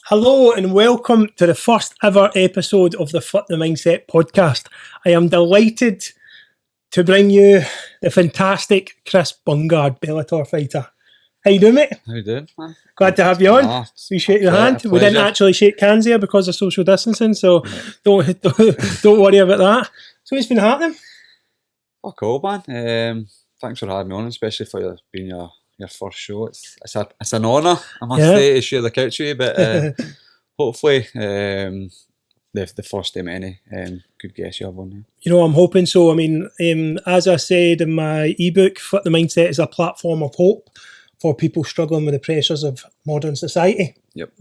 Hello and welcome to the first ever episode of the Flip The Mindset Podcast. I am delighted to bring you the fantastic Chris Bungard, Bellitor fighter. How you doing, mate? How you doing, man? Glad to have you on. We shake your hand. We didn't actually shake hands here because of social distancing, so don't worry about that. So what's been happening? Fuck all, man. Thanks for having me on, especially for being your first show. It's an honour, I must say, to share the couch with you, but hopefully the first of many. Good guess you have on there. You know, I'm hoping so. I mean, as I said in my ebook, Flip the Mindset is a platform of hope for people struggling with the pressures of modern society. Yep.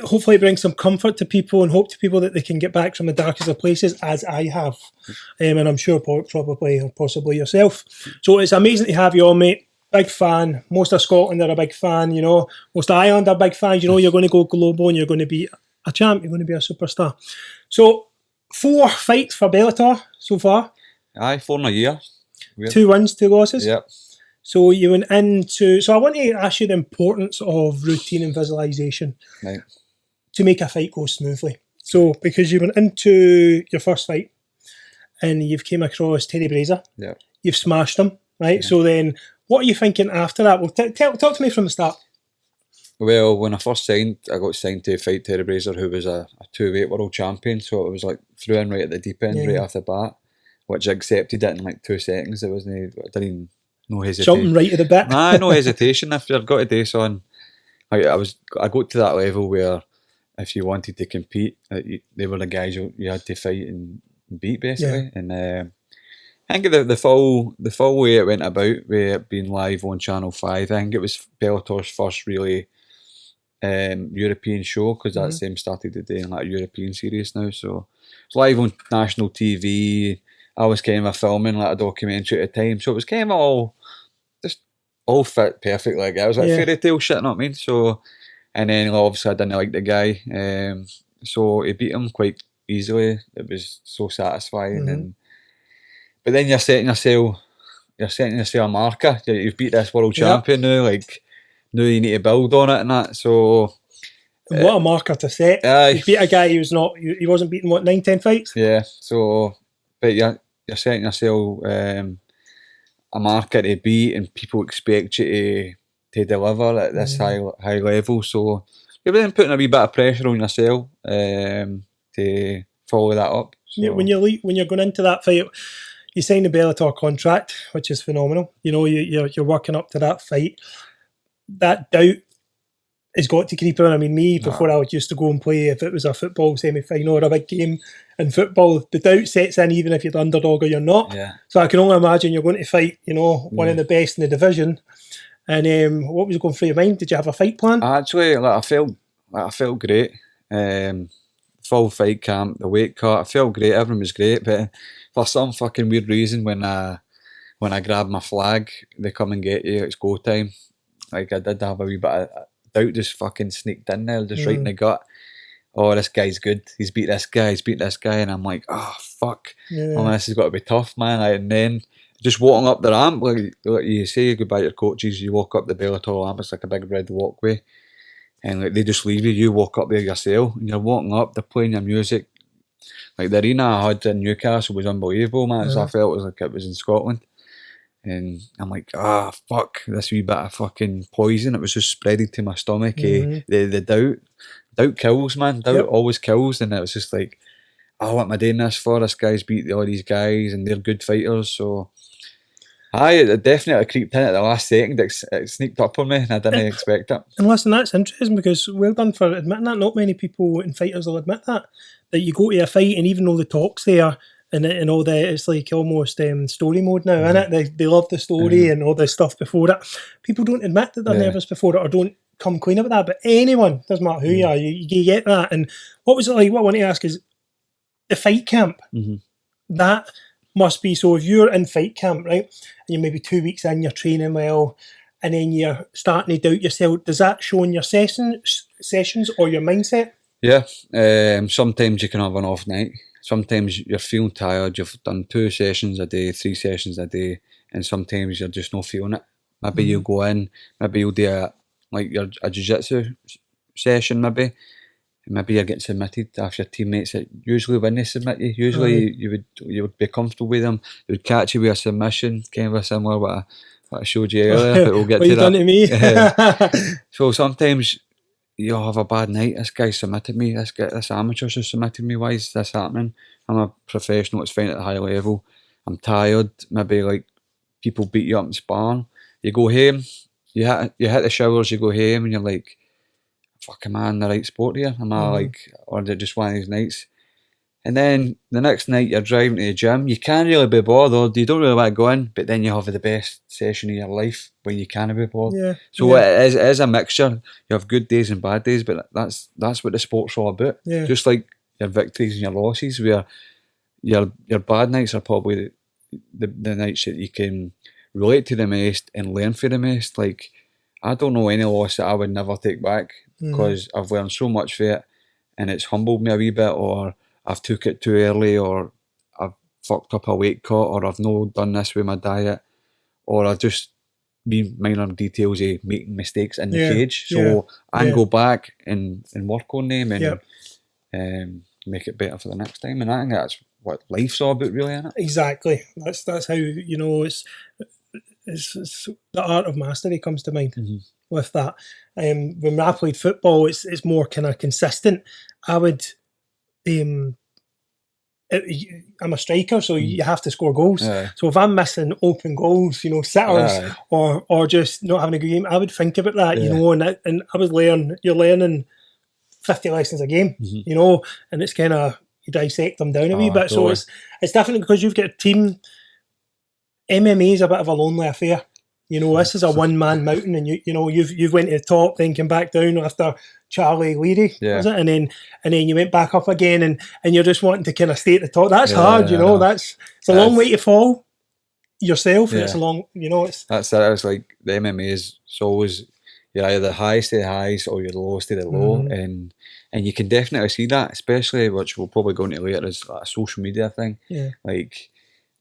Hopefully it brings some comfort to people and hope to people that they can get back from the darkest of places, as I have. And I'm sure probably or possibly yourself. So it's amazing to have you on, mate. Big fan. Most of Scotland are a big fan, you know. Most of Ireland are big fans. You know, you're going to go global and you're going to be a champ. You're going to be a superstar. So 4 fights for Bellitor so far. Aye, 4 in a year. Weird. 2 wins, 2 losses. Yep. So you went into... So I want to ask you the importance of routine and visualisation to make a fight go smoothly. So because you went into your first fight and you've came across Teddy Brazier. Yep. You've smashed him, right? Yeah. So then what are you thinking after that? Well, talk to me from the start. Well, when I first signed, I got signed to fight Teddy Brazier, who was a 2-weight world champion. So it was like threw in right at the deep end, right off the bat, which I accepted it in like 2 seconds. I didn't even... No hesitation. Jumping right to the bit. Nah, no hesitation. If you've got to do so, I got to that level where if you wanted to compete, they were the guys you had to fight and beat, basically. Yeah. And I think the full way it went about, with it being live on Channel 5, I think it was Bellator's first really European show, because that's them started to do like a European series now. So it's live on national TV. I was kind of filming like a documentary at the time, so it was kind of all fit perfect. Like it was like fairy tale shit, you know what I mean? So, and then obviously I didn't like the guy, so he beat him quite easily. It was so satisfying, and but then you're setting yourself a marker. You've beat this world champion now. Like now you need to build on it and that. So. And what a marker to set! You beat a guy he wasn't beating 9-10 fights. Yeah. So, but you're setting yourself a marker to beat, and people expect you to deliver at this high level. So you're then putting a wee bit of pressure on yourself to follow that up. So. Yeah, when you're going into that fight, you sign the Bellitor contract, which is phenomenal. You know, you're working up to that fight. That doubt has got to creep in. I mean, before I used to go and play, if it was a football semi-final or a big game in football, the doubt sets in even if you're the underdog or you're not. Yeah. So I can only imagine you're going to fight, you know, one of the best in the division. And what was going through your mind? Did you have a fight plan? Actually, I felt great. Full fight camp, the weight cut, I felt great. Everyone was great, but for some fucking weird reason, when I grab my flag, they come and get you. It's go time. Like I did have a wee bit of doubt just fucking sneaked in there, just right in the gut. Oh, this guy's good. He's beat this guy, and I'm like, oh fuck. Yeah. Oh, this has got to be tough, man. And then just walking up the ramp, like you say goodbye to your coaches, you walk up the Bellitor ramp, it's like a big red walkway, and like they just leave you. You walk up there yourself, and you're walking up. They're playing your music. Like the arena I had in Newcastle was unbelievable, man. So I felt it was like it was in Scotland. And I'm like, fuck, this wee bit of fucking poison. It was just spreading to my stomach. The doubt. Doubt kills, man. Doubt always kills. And it was just like, what am I doing this for? This guy's beat all these guys and they're good fighters. So, it definitely creeped in at the last second. It sneaked up on me and I didn't expect it. And listen, that's interesting because well done for admitting that. Not many people and fighters will admit that you go to a fight and even though the talk's there, and all that, it's like almost story mode now, isn't it? They love the story and all the stuff before it. People don't admit that they're nervous before it or don't come clean about that, but anyone, doesn't matter who you are, you get that. And what was it like? What I want to ask is the fight camp. That must be, so if you're in fight camp, right, and you're maybe 2 weeks in, you're training well, and then you're starting to doubt yourself, does that show in your sessions or your mindset? Yeah, sometimes you can have an off night. Sometimes you're feeling tired, you've done 2 sessions a day, 3 sessions a day, and sometimes you're just not feeling it. Maybe you'll go in, maybe you'll do like a jiu-jitsu session maybe. Maybe you're getting submitted after your teammates that usually when they submit you, usually you would be comfortable with them. They would catch you with a submission, kind of a similar what I showed you earlier, but we'll get what to you done that. to me? So sometimes you'll have a bad night. This guy submitted me. This amateur just submitted me. Why is this happening? I'm a professional. It's fine at a high level. I'm tired. Maybe like people beat you up in sparring. You go home. You hit the showers. You go home and you're like, fuck, am I in the right sport here? Am I like, or is it just one of these nights? And then the next night you're driving to the gym. You can't really be bothered. You don't really want to go in, but then you have the best session of your life when you can't be bothered. Yeah. So it is a mixture. You have good days and bad days, but that's what the sport's all about. Yeah. Just like your victories and your losses, where your bad nights are probably the nights that you can relate to the most and learn for the most. Like, I don't know any loss that I would never take back because I've learned so much from it and it's humbled me a wee bit, or I've took it too early, or I've fucked up a weight cut, or I've not done this with my diet, or I've just been minor details of making mistakes in the cage. So I can go back and work on them and make it better for the next time. And I think that's what life's all about, really, isn't it? Exactly. That's how, you know, it's the art of mastery comes to mind with that. When I played football, it's more kind of consistent. I would, I'm a striker, so you have to score goals. So if I'm missing open goals, you know, sitters or just not having a good game, I would think about that, you know, and I was you're learning 50 lessons a game, you know, and it's kind of, you dissect them down a wee bit. Totally. So it's definitely because you've got a team. MMA is a bit of a lonely affair. You know, this is a one-man mountain, and you know you've went to the top, then came back down after Charlie Leary, was it? And then you went back up again, and you're just wanting to kind of stay at the top. That's hard, you know. It's a long way to fall yourself, and it's a long, you know. That's it. It's like the MMA is always you're either the highest of the highs or you're the lowest of the low, and you can definitely see that, especially which we'll probably go into later, is like a social media thing. Yeah, like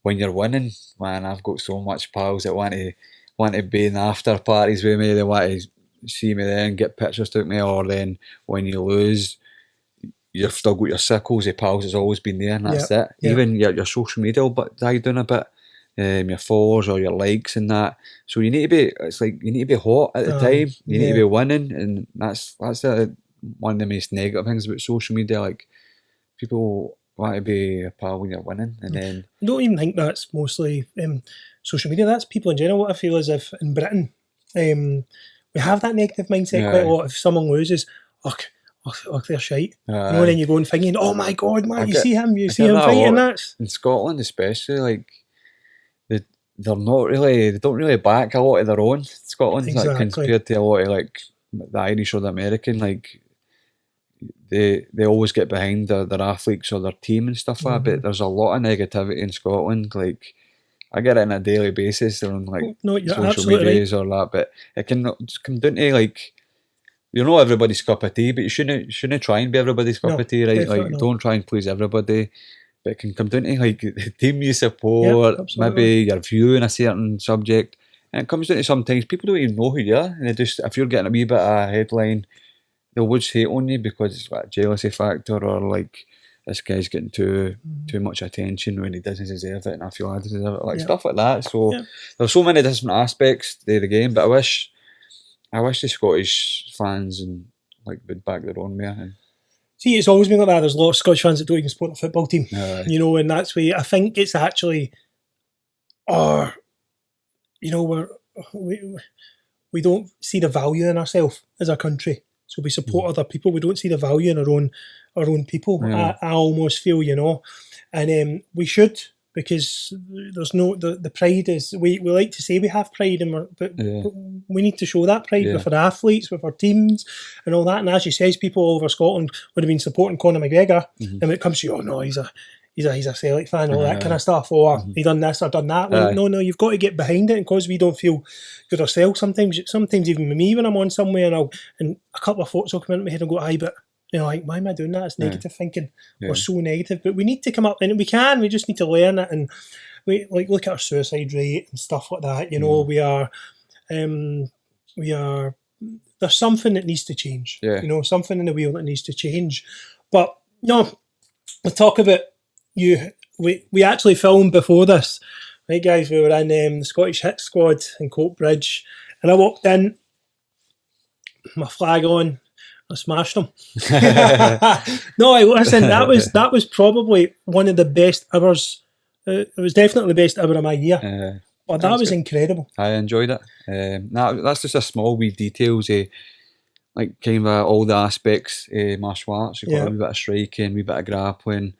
when you're winning, man, I've got so much pals that want to be in the after parties with me. They want to see me there and get pictures took me. Or then when you lose, you've still got your circles of pals that's always been there, and that's it. Even your social media will die down a bit, your followers or your likes and that. So you need to be hot at the time. You need to be winning, and that's one of the most negative things about social media. Like, people want to be a pal when you're winning, and then I don't even think that's mostly social media. That's people in general. What I feel as if in Britain, we have that negative mindset quite a lot. If someone loses, they're shite. You know, and then you go and thinking, oh my god, man, you see him fighting. That's in Scotland, especially, like they don't really back a lot of their own. Scotland, like, compared to a lot of like the Irish or the American, like. They always get behind their athletes or their team and stuff like that, but there's a lot of negativity in Scotland. Like, I get it on a daily basis on like social medias or that, but it can come down to like, you're not everybody's cup of tea, but you shouldn't try and be everybody's cup of tea, right? Like, don't try and please everybody, but it can come down to like the team you support, maybe your view on a certain subject, and it comes down to sometimes people don't even know who you are, and if you're getting a wee bit of a headline, they'll just hate on you because it's like a jealousy factor, or like, this guy's getting too much attention when he doesn't deserve it, and I feel I deserve it, like stuff like that. So there's so many different aspects to the game, but I wish the Scottish fans and like would back their own more. See, it's always been like that. There's a lot of Scottish fans that don't even support the football team, you know, and that's why I think it's actually, you know, we don't see the value in ourselves as a country. So we support other people. We don't see the value in our own people. I almost feel, you know, and we should, because there's no the pride is we like to say we have pride, but we need to show that pride with our athletes, with our teams, and all that. And as you says, people all over Scotland would have been supporting Conor McGregor, and when it comes to, oh no, he's a Celtic fan, all that kind of stuff, or he done this or done that. Well, no, you've got to get behind it, because we don't feel good ourselves sometimes even with me when I'm on somewhere, and a couple of thoughts will come into my head and go, but you know, like, why am I doing that? It's negative thinking. We're so negative, but we need to come up, and we just need to learn it, and we like look at our suicide rate and stuff like that. You know, we are there's something that needs to change. Yeah. You know, something in the wheel that needs to change. But no, we talk about you. We actually filmed before this, right, guys? We were in the Scottish Hit Squad in Coatbridge, and I walked in, my flag on, I smashed them. No, listen, that was probably one of the best hours. It was definitely the best hour of my year. But that was incredible. I enjoyed it. That's just a small wee details. Like kind of all the aspects martial arts. You've got a wee bit of striking, a wee bit of grappling,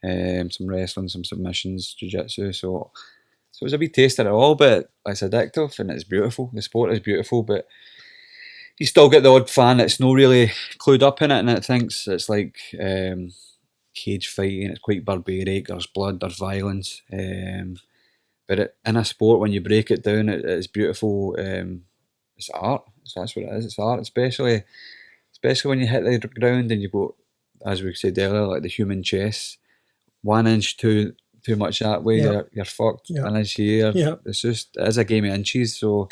some wrestling, some submissions, jiu-jitsu. So it was a wee taste of it all, but it's addictive and it's beautiful. The sport is beautiful, but you still get the odd fan that's not really clued up in it and it thinks it's like cage fighting, it's quite barbaric, there's blood, there's violence. But in a sport, when you break it down, it's beautiful. It's art. That's what it is. It's art, especially when you hit the ground and you've got, as we said earlier, like the human chess. 1 inch too much that way, you're fucked. 1 inch here. It is a game of inches. So,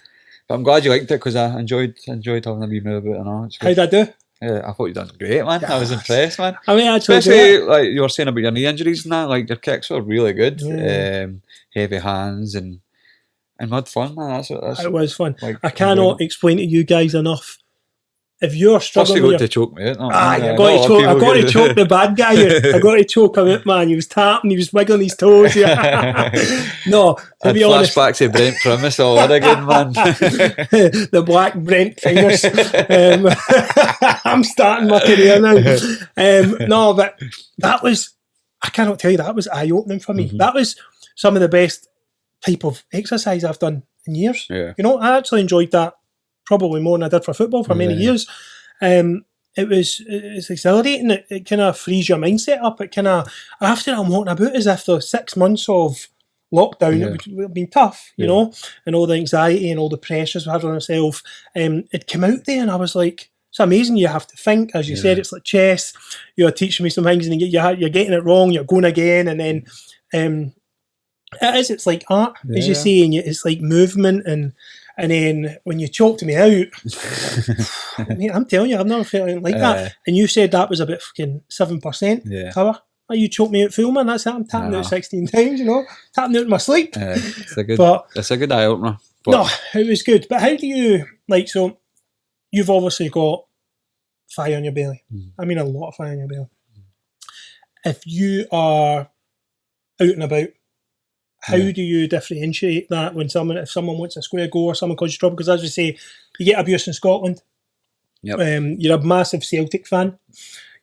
but I'm glad you liked it because I enjoyed having a wee move about it and all. How'd I do? Yeah, I thought you done great, man. I was impressed, man. I mean, actually, especially like you were saying about your knee injuries and that. Like your kicks were really good. Heavy hands and we had fun, man. It was fun. Like, I cannot explain to you guys enough. If you're struggling, plus you got to choke me out. I got to choke the bad guy out. I got to choke him out, man. He was tapping, he was wiggling his toes. No, to be honest, flashbacks to Brent Primus all that again, man. The black Brent fingers. I'm starting my career now. No, but that was, I cannot tell you, that was eye opening for me. That was some of the best type of exercise I've done in years. You know, I actually enjoyed that probably more than I did for football for many years. It's exhilarating. It kind of frees your mindset up. It kind of, after I'm walking about as if the 6 months of lockdown, it would have been tough, you know, and all the anxiety and all the pressures we had on ourselves. It came out there and I was like, it's amazing. You have to think, as you said, it's like chess. You're teaching me some things and you're getting it wrong, you're going again, and then it's like art, as you say, and it's like movement, and then when you choked me out, I mean, I'm telling you, I've never felt anything like that. And you said that was about fucking 7% power. Oh, you choked me out full, man. That's it. I'm tapping out 16 times, you know, tapping out in my sleep. It's a good eye opener. No, it was good. But how do you, like, so you've obviously got fire on your belly. I mean, a lot of fire on your belly. If you are out and about, how do you differentiate that when if someone wants a square go or someone causes you trouble? Because as we say, you get abuse in Scotland. You're a massive Celtic fan,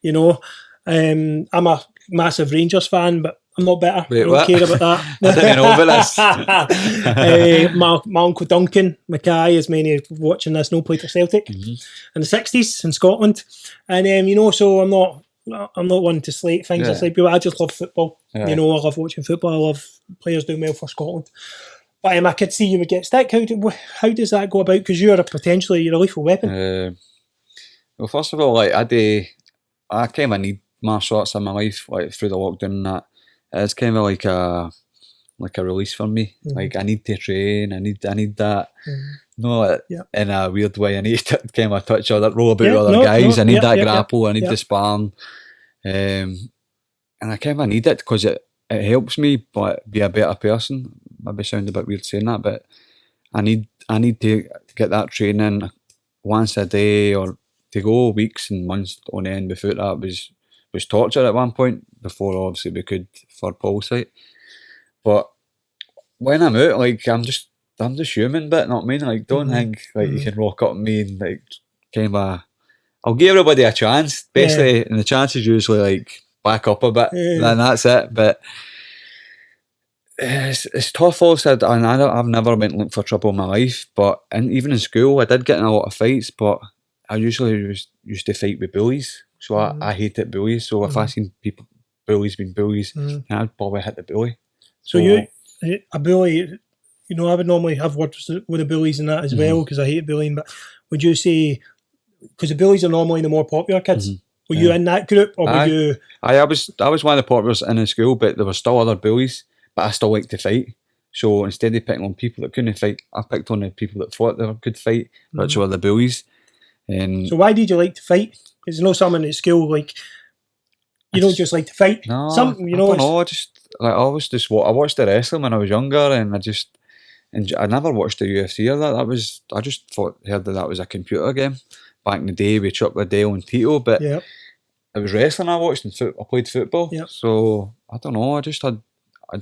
you know. I'm a massive Rangers fan, but I'm not better. I don't care about that. I didn't know about this. My uncle Duncan Mackay, as many watching this know, played for Celtic in the 60s in Scotland. And, you know, so I'm not one to slate things. It's like, I just love football. You know, I love watching football. I love players doing well for Scotland. But I could see you would get stick. How does that go about? Because you're a lethal weapon. Well, first of all, like I kind of need martial arts in my life, like through the lockdown and that. It's kind of like a release for me. Like I need to train. I need that. No, in a weird way. I need to kind of touch other, roll about with other guys. I need that grapple. I need the sparring. And I kind of need it because it helps me be a better person. Maybe sound a bit weird saying that, but I need to get that training once a day, or to go weeks and months on end without that was torture at one point, before obviously we could for Paul's site. But when I'm out, like I'm just human, but not mean. Like don't think like you can rock up on me and like kind of. I'll give everybody a chance, basically, and the chance is usually like back up a bit, and that's it. But it's tough. Also, and I've never went looking for trouble in my life, but even in school, I did get in a lot of fights. But I usually used to fight with bullies, so I hated bullies. So if I seen bullies being bullies, I'd probably hit the bully. So you a bully. You know, I would normally have words with the bullies and that as well, because I hate bullying. But would you say, because the bullies are normally the more popular kids, were you in that group, or were you? I was one of the populars in the school, but there were still other bullies. But I still liked to fight. So instead of picking on people that couldn't fight, I picked on the people that thought they could fight, which were the bullies. And So why did you like to fight? Because someone at school, like, you don't just like to fight. No, Something, I don't know. I just like I watched the wrestling when I was younger, and I never watched the UFC or that. I just heard that was a computer game back in the day with Chuck Liddell and Tito, but yeah, it was wrestling I watched, and I played football. yeah. So I don't know. I just had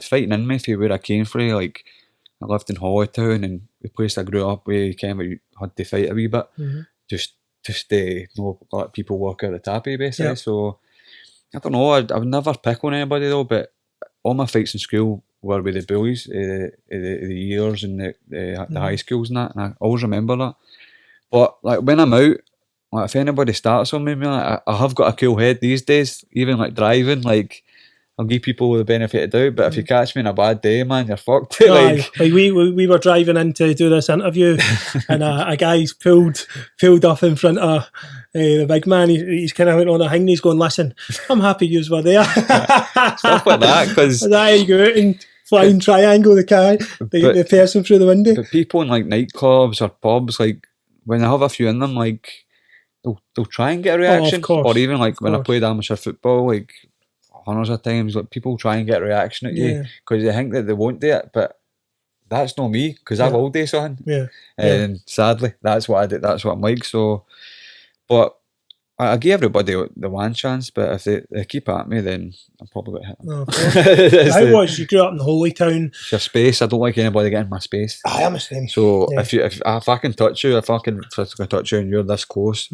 fighting in me from where I came from. Like I lived in Holytown, and the place I grew up with, kind of had to fight a wee bit, just to let people walk out the tappy basically. Yeah. So I don't know. I would never pick on anybody though, but all my fights in school were with the bullies, the years and the high schools and that, and I always remember that. But like when I'm out, like if anybody starts on me, like, I have got a cool head these days. Even like driving, like I'll give people the benefit of the doubt. But if you catch me on a bad day, man, you're fucked. Like we were driving in to do this interview, and a guy's pulled off in front of the big man. He's kind of went on a thing. He's going, "Listen, I'm happy you were there." Stuff like that, because that you go out and flying triangle the person through the window. But people in like nightclubs or pubs, like when I have a few in them, like they'll try and get a reaction. Of course, or even like when I played amateur football, like hundreds of times, like people try and get a reaction at you because they think that they won't do it, but that's not me, because I will do something. Yeah. And sadly, that's what I did. That's what I'm like. So, but I give everybody the one chance, but if they keep at me, then I'm probably going to hit them. How was you grew up in Holytown? It's your space. I don't like anybody getting in my space. I am the same. So if I can touch you, if I can physically touch you and you're this close,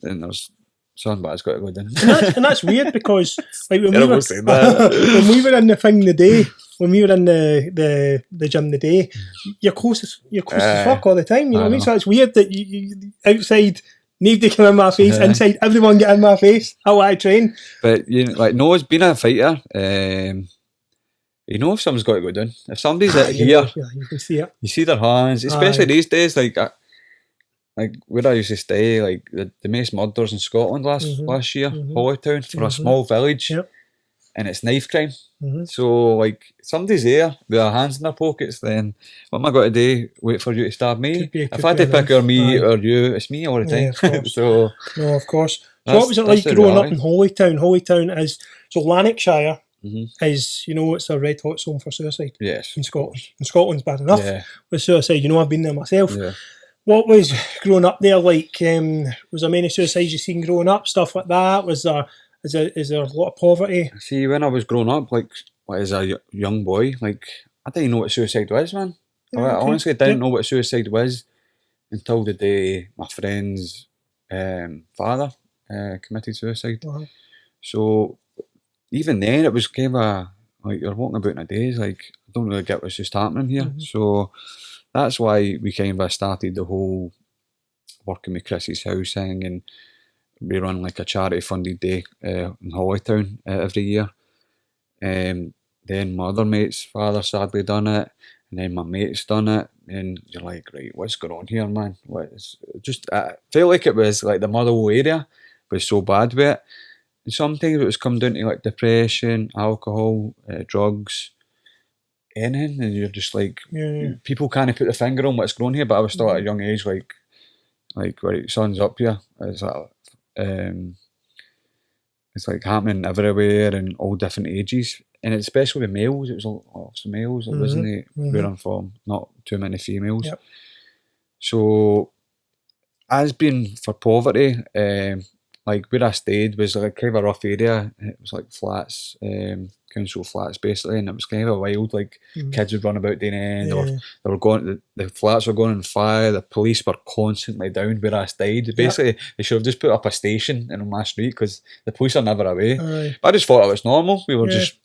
then there's something bad's got to go down. And that's weird, because like when we were in the thing the day, when we were in the gym the day, you're close as fuck all the time. You know what I mean? So it's weird that you outside. Nobody come in my face. Inside, everyone get in my face. How I train. But it's being a fighter. You know if something's got to go down. If somebody's here, you can see it. You see their hands, especially these days. Like where I used to stay, like the most murders in Scotland last year, Holytown, for a small village, and it's knife crime. So like somebody's there with their hands in their pockets, then what am I going to do? Wait for you to stab me? If I had to pick or me or you, it's me all the time. So no, of course. So what was it like growing up in Holytown? Holytown is Lanarkshire. Is it's a red hot zone for suicide. Yes, in Scotland. And Scotland's bad enough with suicide. I've been there myself. Yeah. What was growing up there like? Was there many suicides you seen growing up? Stuff like that? Was there? Is there a lot of poverty? See, when I was growing up, like as a young boy, like I didn't know what suicide was, man. I honestly didn't know what suicide was until the day my friend's father committed suicide. So even then, it was kind of like you're walking about in a daze, like I don't really get what's just happening here. So that's why we kind of started the whole working with Chris's house thing, and we run like a charity funded day in Holytown every year. Then my other mate's father sadly done it, and then my mate's done it, and you're like, right, what's going on here, man? I felt like it was like the Motherwell area was so bad with it. And sometimes it was come down to like depression, alcohol, drugs, anything, and you're just like, people can't put the finger on what's going on here, but I was still at a young age, like right, sun's up here. It's like happening everywhere and all different ages, and especially with males, it was lots of males. It wasn't where I'm from, not too many females. So as being for poverty, like where I stayed was like kind of a rough area. It was like flats, council flats basically, and it was kind of a wild. Like kids would run about doing end, or they were going. The flats were going on fire. The police were constantly down where I stayed. Basically, they should have just put up a station in my street because the police are never away. But I just thought it was normal. We were just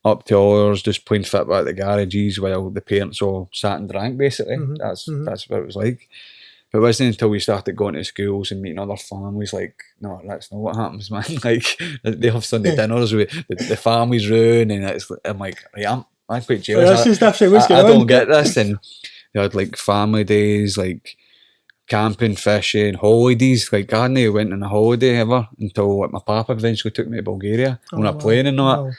up to hours, just playing football at the garages while the parents all sat and drank. Basically, that's what it was like. But it wasn't until we started going to schools and meeting other families, like, no, that's not what happens, man. Like, they have Sunday dinners with the families round, and I'm like, right, I'm quite jealous. I don't get this. And they had like family days, like camping, fishing, holidays. Like, I hadn't went on a holiday ever until like, my papa eventually took me to Bulgaria on a plane and all that.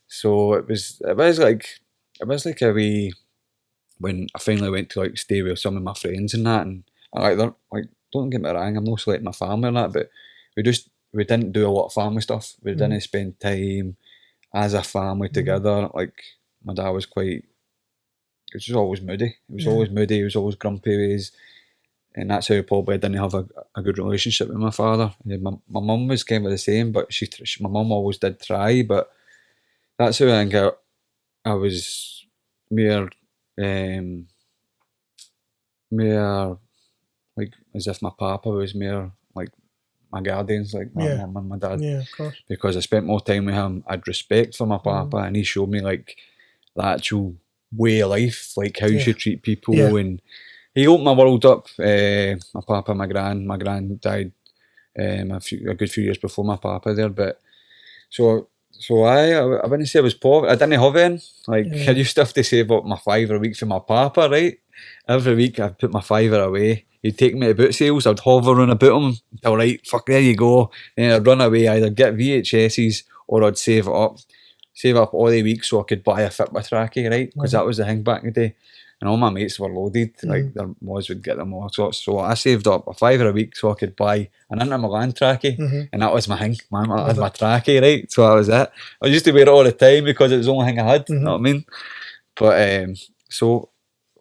So it was like a wee. When I finally went to like stay with some of my friends and that, and I like don't get me wrong, I'm not selecting my family and that, but we didn't do a lot of family stuff. We didn't spend time as a family together. Like, my dad was quite, he was just always moody. He was always moody, he was always grumpy ways. And that's how probably I didn't have a good relationship with my father. My mum was kind of the same, but my mum always did try, but that's how I think I was more, more like as if my papa was more like my guardians, like my mum and my dad. Yeah, of course. Because I spent more time with him, I had respect for my papa, and he showed me like the actual way of life, like how you should treat people, and he opened my world up. My papa, my gran died a good few years before my papa there, but so I wouldn't say I was poor. I didn't have any. Like, I used to have to save up my £5 a week for my papa, right? Every week I'd put my £5 away. He'd take me to boot sales, I'd hover around about him until, right, fuck, there you go. Then I'd run away, either get VHSs or I'd save up all the week so I could buy a Fitbit trackie, right? Because that was the thing back in the day. And all my mates were loaded, like their mods would get them all sorts. So I saved up a £5 a week so I could buy an Inter Milan trackie, and that was my thing, man. I had my trackie, right? So that was it. I used to wear it all the time because it was the only thing I had, you know what I mean? But so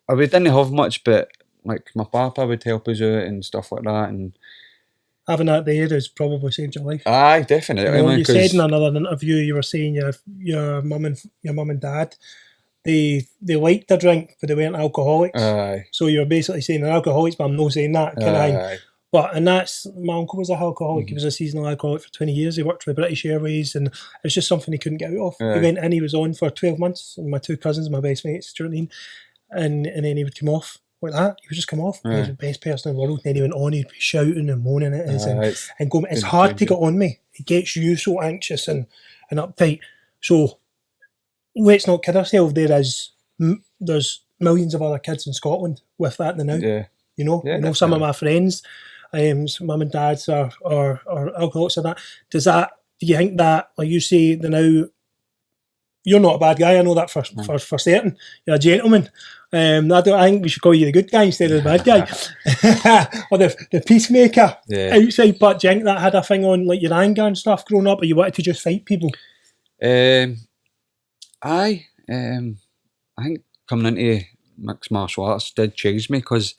we didn't have much, but like my papa would help us out and stuff like that, and having that there has probably saved your life. Aye, definitely. You know, you said in another interview, you were saying your mum and dad, they liked to drink, but they weren't alcoholics. Aye. So you're basically saying they're alcoholics, but I'm not saying that kind of thing. But and that's, my uncle was an alcoholic. He was a seasonal alcoholic for 20 years. He worked for British Airways, and it's just something he couldn't get out of. He went in, he was on for 12 months, and my two cousins, my best mates, do you know what I mean? And then he would come off like that. He would just come off. He was the best person in the world. And then he went on, he'd be shouting and moaning at us and going, it's hard to get on me. It gets you so anxious and uptight. So let's not kid ourselves. There's millions of other kids in Scotland with that now. Yeah. You know, I know some of my friends, mum and dads are alcoholics and that. Do you think that, like you say, now, you're not a bad guy, I know that for certain. You're a gentleman. I think we should call you the good guy instead of the bad guy. Or the peacemaker outside. But do you think that had a thing on like your anger and stuff growing up, or you wanted to just fight people? I think coming into mixed martial arts did change me, because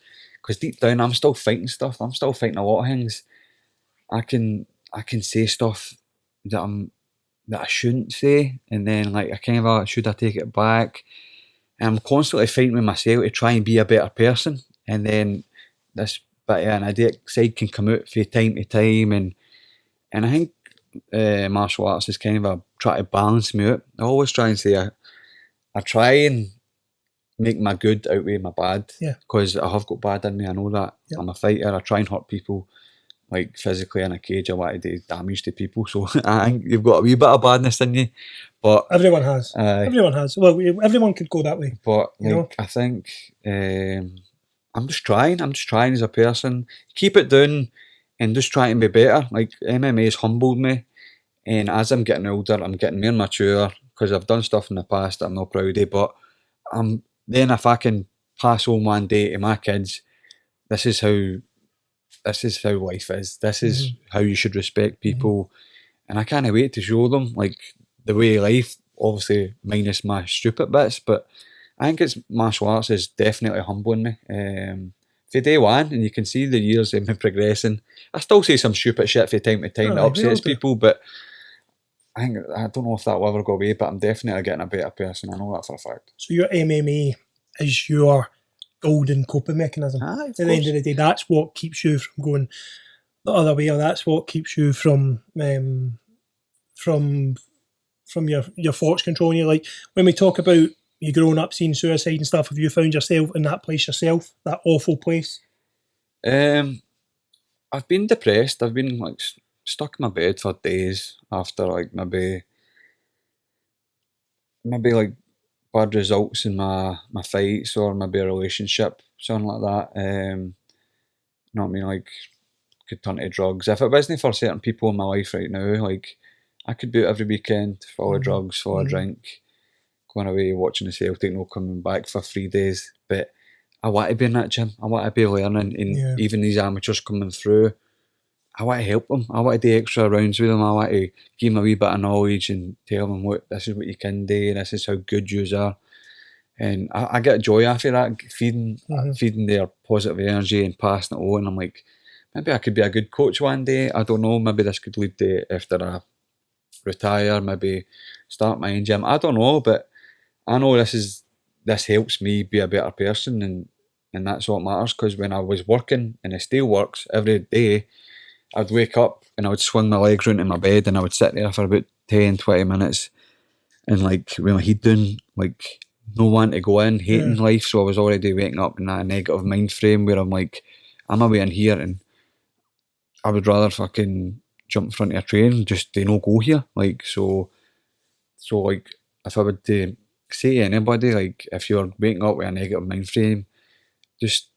deep down I'm still fighting stuff. I'm still fighting a lot of things. I can say stuff that I shouldn't say, and then like should I take it back? And I'm constantly fighting with myself to try and be a better person, and then this bit of an idiot side can come out from time to time, and I think martial arts is kind of try to balance me out. I always try and say I try and make my good outweigh my bad, because I have got bad in me. I know that. I'm a fighter. I try and hurt people, like physically in a cage. I want to do damage to people, so I think you've got a wee bit of badness in you. But everyone has. Everyone has. Well, everyone could go that way. But like, I think I'm just trying as a person. Keep it down and just try and be better. Like, MMA has humbled me, and as I'm getting older, I'm getting more mature, because I've done stuff in the past that I'm not proud of. But then if I can pass on one day to my kids, this is how life is. This is how you should respect people, and I can't wait to show them like the way of life. Obviously, minus my stupid bits, but I think martial arts is definitely humbling me. For day one, and you can see the years of me progressing. I still say some stupid shit from time to time that upsets people, but I don't know if that will ever go away. But I'm definitely getting a better person. I know that for a fact. So your MMA is your golden coping mechanism. At the end of the day, that's what keeps you from going the other way, or that's what keeps you from your thoughts controlling you. Like, when we talk about you growing up seeing suicide and stuff, have you found yourself in that place yourself, that awful place? I've been depressed. I've been like stuck in my bed for days after like maybe like bad results in my fights, or maybe a relationship, something like that. You know what I mean? Like, could turn to drugs. If it wasn't for certain people in my life right now, like, I could be out every weekend full of drugs, full of drink, going away watching the Celtic, not coming back for 3 days. But I want to be in that gym. I want to be learning, and even these amateurs coming through, I want to help them. I want to do extra rounds with them. I want to give them a wee bit of knowledge and tell them, look, this is what you can do. This is how good you are. And I get joy after that, feeding their positive energy and passing it on. I'm like, maybe I could be a good coach one day. I don't know. Maybe this could lead to after I retire, maybe start my own gym. I don't know, but I know this helps me be a better person, and that's what matters. Because when I was working, and it still works every day, I'd wake up and I would swing my legs round in my bed, and I would sit there for about 10, 20 minutes, and like with my head down, like no one to go in, hating life. So I was already waking up in that negative mind frame where I'm like, I'm away in here, and I would rather fucking jump in front of a train just to no go here. Like so like if I would say to anybody, like if you're waking up with a negative mind frame, just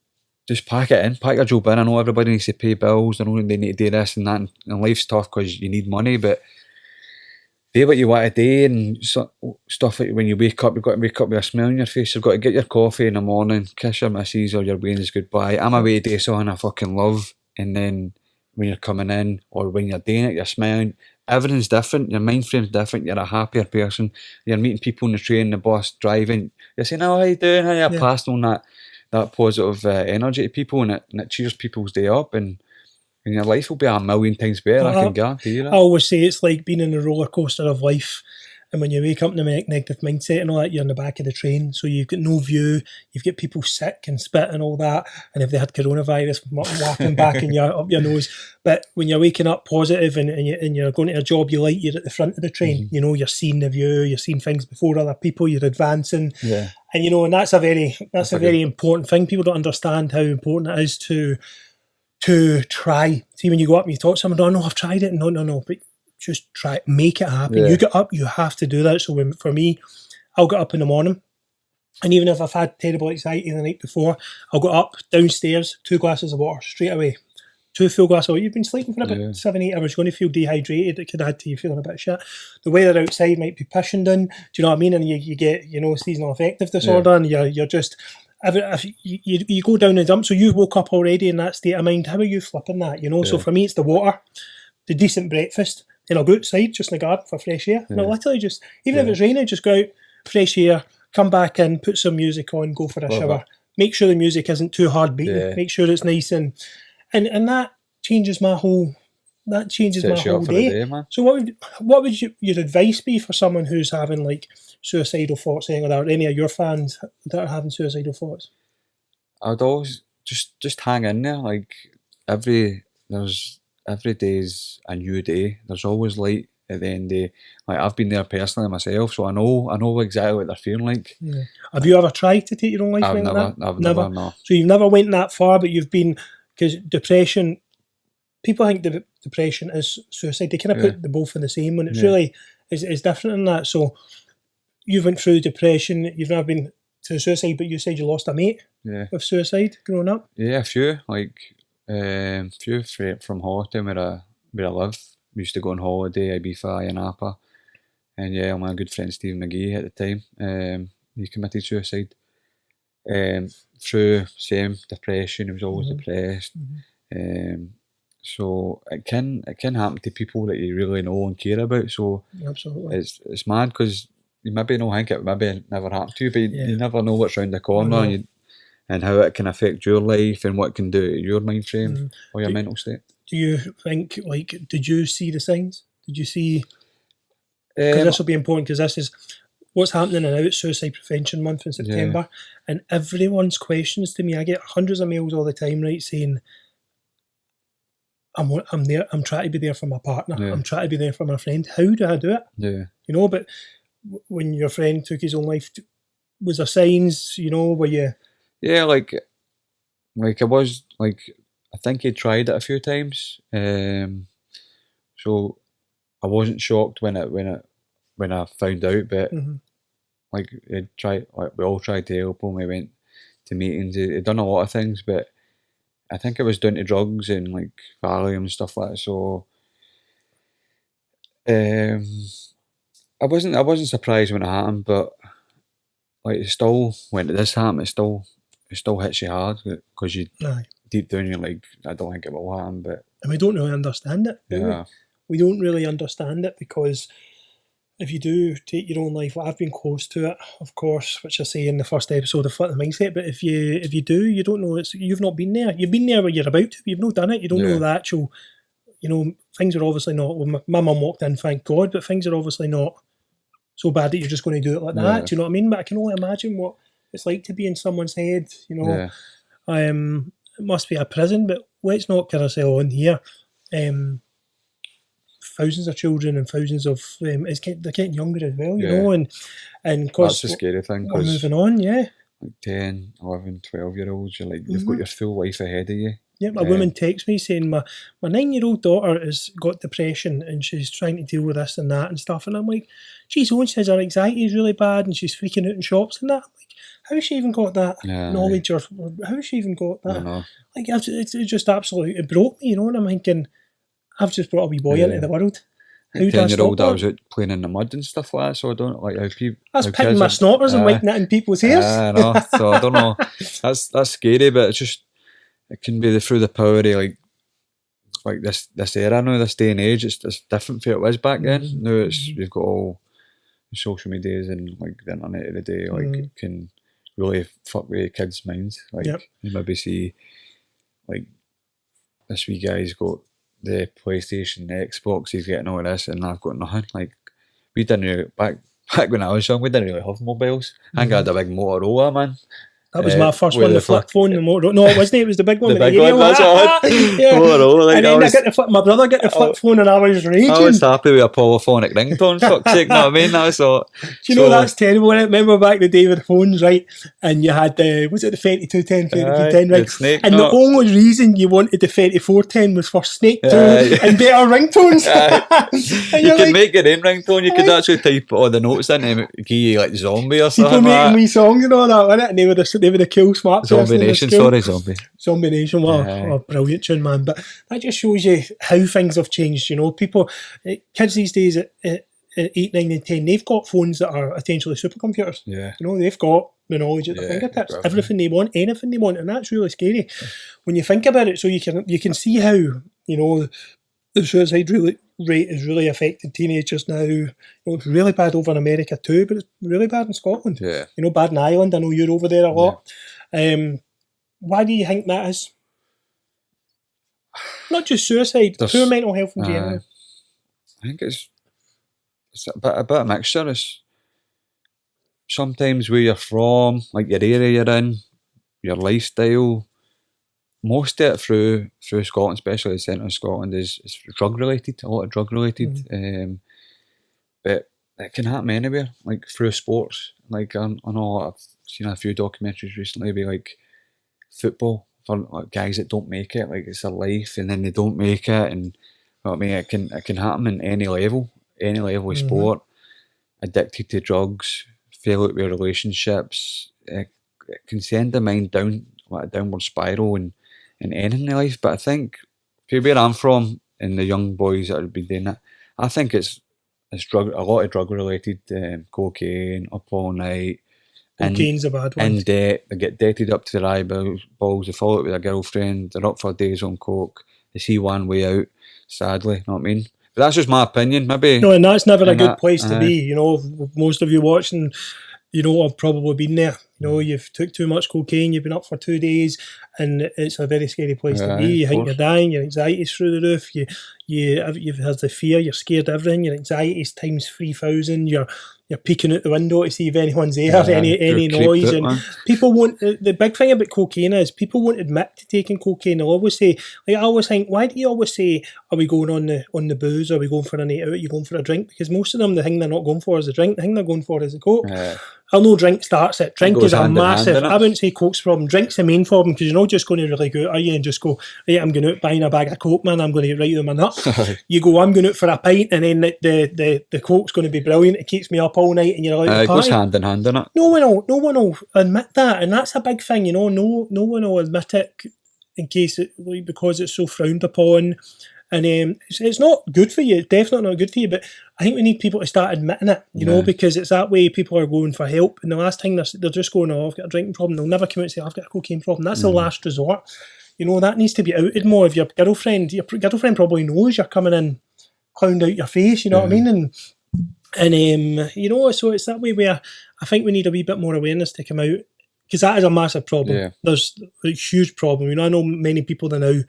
pack it in, pack your job in. I know everybody needs to pay bills. I know they need to do this and that, and life's tough because you need money, but do what you want to do, and stuff like when you wake up, you've got to wake up with a smile on your face. You've got to get your coffee in the morning, kiss your missus or your wains goodbye. I'm away to do something I fucking love, and then when you're coming in or when you're doing it, you're smiling. Everything's different. Your mind frame's different. You're a happier person. You're meeting people on the train, the bus, driving. You're saying, "Oh, how you doing? How you?" Passing on that positive energy to people, and it cheers people's day up, and your life will be a million times better. I can guarantee you that. I always say it's like being in the roller coaster of life, and when you wake up in the negative mindset and all that, you're in the back of the train, so you've got no view. You've got people sick and spit and all that, and if they had coronavirus, whacking back in up your nose. But when you're waking up positive and you're going to a job you like, you're at the front of the train. You know, you're seeing the view, you're seeing things before other people, you're advancing. Yeah. And you know, and that's a very important thing. People don't understand how important it is to try. See, when you go up and you talk to someone, oh no, I've tried it. No, but just try, make it happen. You get up, you have to do that. So for me, I'll get up in the morning, and even if I've had terrible anxiety the night before, I'll go up, downstairs, 2 glasses of water straight away. 2 full glasses of water. You've been sleeping for about 7-8 hours. You're going to feel dehydrated. It could add to you feeling a bit shit. The weather outside might be pissing down. Do you know what I mean? And you get, seasonal affective disorder, and you're just... If you go down the dump, so you woke up already in that state of mind, how are you flipping that? So for me, it's the water, the decent breakfast, then I'll go outside just in the garden for fresh air. And I'll literally just, even if it's raining, just go out, fresh air, come back in, put some music on, go for a shower. Make sure the music isn't too hard beating. Make sure it's nice, and that changes my whole day. So what would your advice be for someone who's having like suicidal thoughts, or any of your fans that are having suicidal thoughts? I'd always just hang in there. Like every day's a new day. There's always light at the end of the day. Like I've been there personally myself, so I know exactly what they're feeling like. Yeah. Have you ever tried to take your own life? I've never. No. So you've never went that far, but you've been, because depression. People think depression is suicide. They kind of put the both in the same, when it's really is different than that. So you went through depression. You've never been to suicide, but you said you lost a mate with suicide growing up. Yeah, a few. Like few from Holytown where I live. We used to go on holiday, Ibiza, Napa, and my good friend Steve McGee at the time. He committed suicide. Through same depression. He was always depressed. So it can happen to people that you really know and care about. So absolutely, it's mad, because you maybe don't think it maybe never happened to you, but you never know what's round the corner, and how it can affect your life and what it can do to your mind frame or your mental state. Do you think, like, did you see the signs? Did you see? Because this will be important, because this is what's happening now. It's Suicide Prevention Month in September, and everyone's questions to me. I get hundreds of mails all the time, right, saying, I'm there. I'm trying to be there for my partner. I'm trying to be there for my friend. How do I do it? Yeah. But when your friend took his own life, was there signs? Were you? Yeah, like I was like, I think he tried it a few times. So I wasn't shocked when I found out, but like he tried. Like we all tried to help him. We went to meetings. He'd done a lot of things, but I think it was down to drugs and like Valium and stuff like that. So I wasn't surprised when it happened, but like it still, when it does happen, it still it still hits you hard because you Aye. deep down you're like, I don't think it will happen, but And we don't really understand it, do yeah, we? We don't really understand it because if you do take your own life, I've been close to it, of course, which I say in the first episode of Flip The Mindset, but if you do, you don't know, you've not been there. You've been there where you're about to, but you've not done it. You don't know the actual, things are obviously not, well, my mum walked in, thank God, but things are obviously not so bad that you're just going to do it like that. Do you know what I mean? But I can only imagine what it's like to be in someone's head, It must be a prison, but let's not kid ourselves on here. Thousands of children and thousands of they're getting younger as well, and because that's the scary thing. We're moving on, like 10, 11, 12-year-olds, you're like, you've got your full life ahead of you. Yeah, a woman texts me saying my 9-year-old daughter has got depression and she's trying to deal with this and that and stuff, and I'm like, she's own says her anxiety is really bad and she's freaking out in shops and that. I'm like, how has she even got that knowledge, or how has she even got that? Like, it just absolutely, it broke me, and I'm thinking, I've just brought a wee boy into the world. How 10-year-old, I was out playing in the mud and stuff like that, so I don't like how people. That's picking my snotters and wiping it in people's hairs. I know, so I don't know. That's scary, but it's just, it can be through the power of like this era now, this day and age. It's different from it was back then. Now you've got all the social medias and like the internet of the day. Like it can really fuck with kids' minds. Like you maybe see like this wee guy's got the PlayStation, the Xbox, he's getting all this, and I've got nothing. Like, we didn't really, back when I was young, we didn't really have mobiles. I think I had a big Motorola, man. That was my first one, the flip phone. The Motorola. No, it wasn't. It was the big one. The big one, that's it. Yeah. Motorola, like, and then I got the flip. My brother got the flip phone, and I was raging. I was happy with a polyphonic ringtone. Fuck's sake, know what I mean? I thought. Do you know that's terrible? I remember back the day with the phones, right? And you had the, was it the 3210, 3210, right? Snake, and the only reason you wanted the 3410 was for Snake 2 and better ringtones. And you could make your own ringtone. You could actually type all the notes in and give you like zombie or something. People making wee songs and all that, wasn't it? And they were the cool smart. Zombie Nation, sorry, Zombie. Zombie Nation, wow, brilliant tune, man. But that just shows you how things have changed. People, kids these days at 8, 9 and 10, they've got phones that are essentially supercomputers. Yeah. They've got the knowledge at their fingertips, everything they want, anything they want, and that's really scary when you think about it. So you can see how, the suicide rate is really affecting teenagers now. It's really bad over in America too, but it's really bad in Scotland. Yeah. Bad in Ireland. I know you're over there a lot. Why do you think that is? Not just suicide, poor mental health in general. I think it's a bit of mixture. It's sometimes where you're from, like your area you're in, your lifestyle. Most of it through Scotland, especially the centre of Scotland, is drug related. A lot of drug related, but it can happen anywhere. Like through sports, like I know I've seen a few documentaries recently, be like football for like guys that don't make it. Like it's their life, and then they don't make it, and you know what I mean. It can happen in any level of sport. Addicted to drugs, fail out with relationships. It can send the mind down like a downward spiral and anything in life. But I think where I'm from and the young boys that have been doing it, I think it's a lot of drug related, cocaine, up all night. Cocaine's a bad one. In debt, they get debted up to their eyeballs, they fall out with their girlfriend, they're up for days on coke, they see one way out, sadly, you know what I mean? But that's just my opinion, maybe. No, and that's never a good place to be, most of you watching, I've probably been there. You've took too much cocaine, you've been up for 2 days, and it's a very scary place to be. You think you're dying, your anxiety's through the roof, you've had the fear, you're scared of everything, your anxiety's times 3,000, you're peeking out the window to see if anyone's there, any noise. And people won't, the big thing about cocaine is people won't admit to taking cocaine. They'll always say, like I always think, why do you always say, are we going on the booze, are we going for a night out, are you going for a drink? Because most of them, the thing they're not going for is a drink, the thing they're going for is a coke. I know drink starts it. Drink is a massive, I wouldn't say coke's problem, drink's the main problem, because you're not just going to really go out, are you, and just go, right, I'm going out buying a bag of coke, man, I'm going to get right with my nut. You go, I'm going out for a pint, and then the coke's going to be brilliant, it keeps me up all night, and you're like, it goes hand in hand, doesn't it? No one will admit that, and that's a big thing, no one will admit it in case because it's so frowned upon. And it's not good for you. It's definitely not good for you. But I think we need people to start admitting it, you know, because it's that way people are going for help. And the last time they're just going, oh, I've got a drinking problem. They'll never come out and say, I've got a cocaine problem. That's the last resort. You know, that needs to be outed more. If your girlfriend probably knows you're coming in clowned out your face, you know what I mean? And you know, so it's that way where I think we need a wee bit more awareness to come out, because that is a massive problem. Yeah. There's a huge problem. You know, I know many people that now,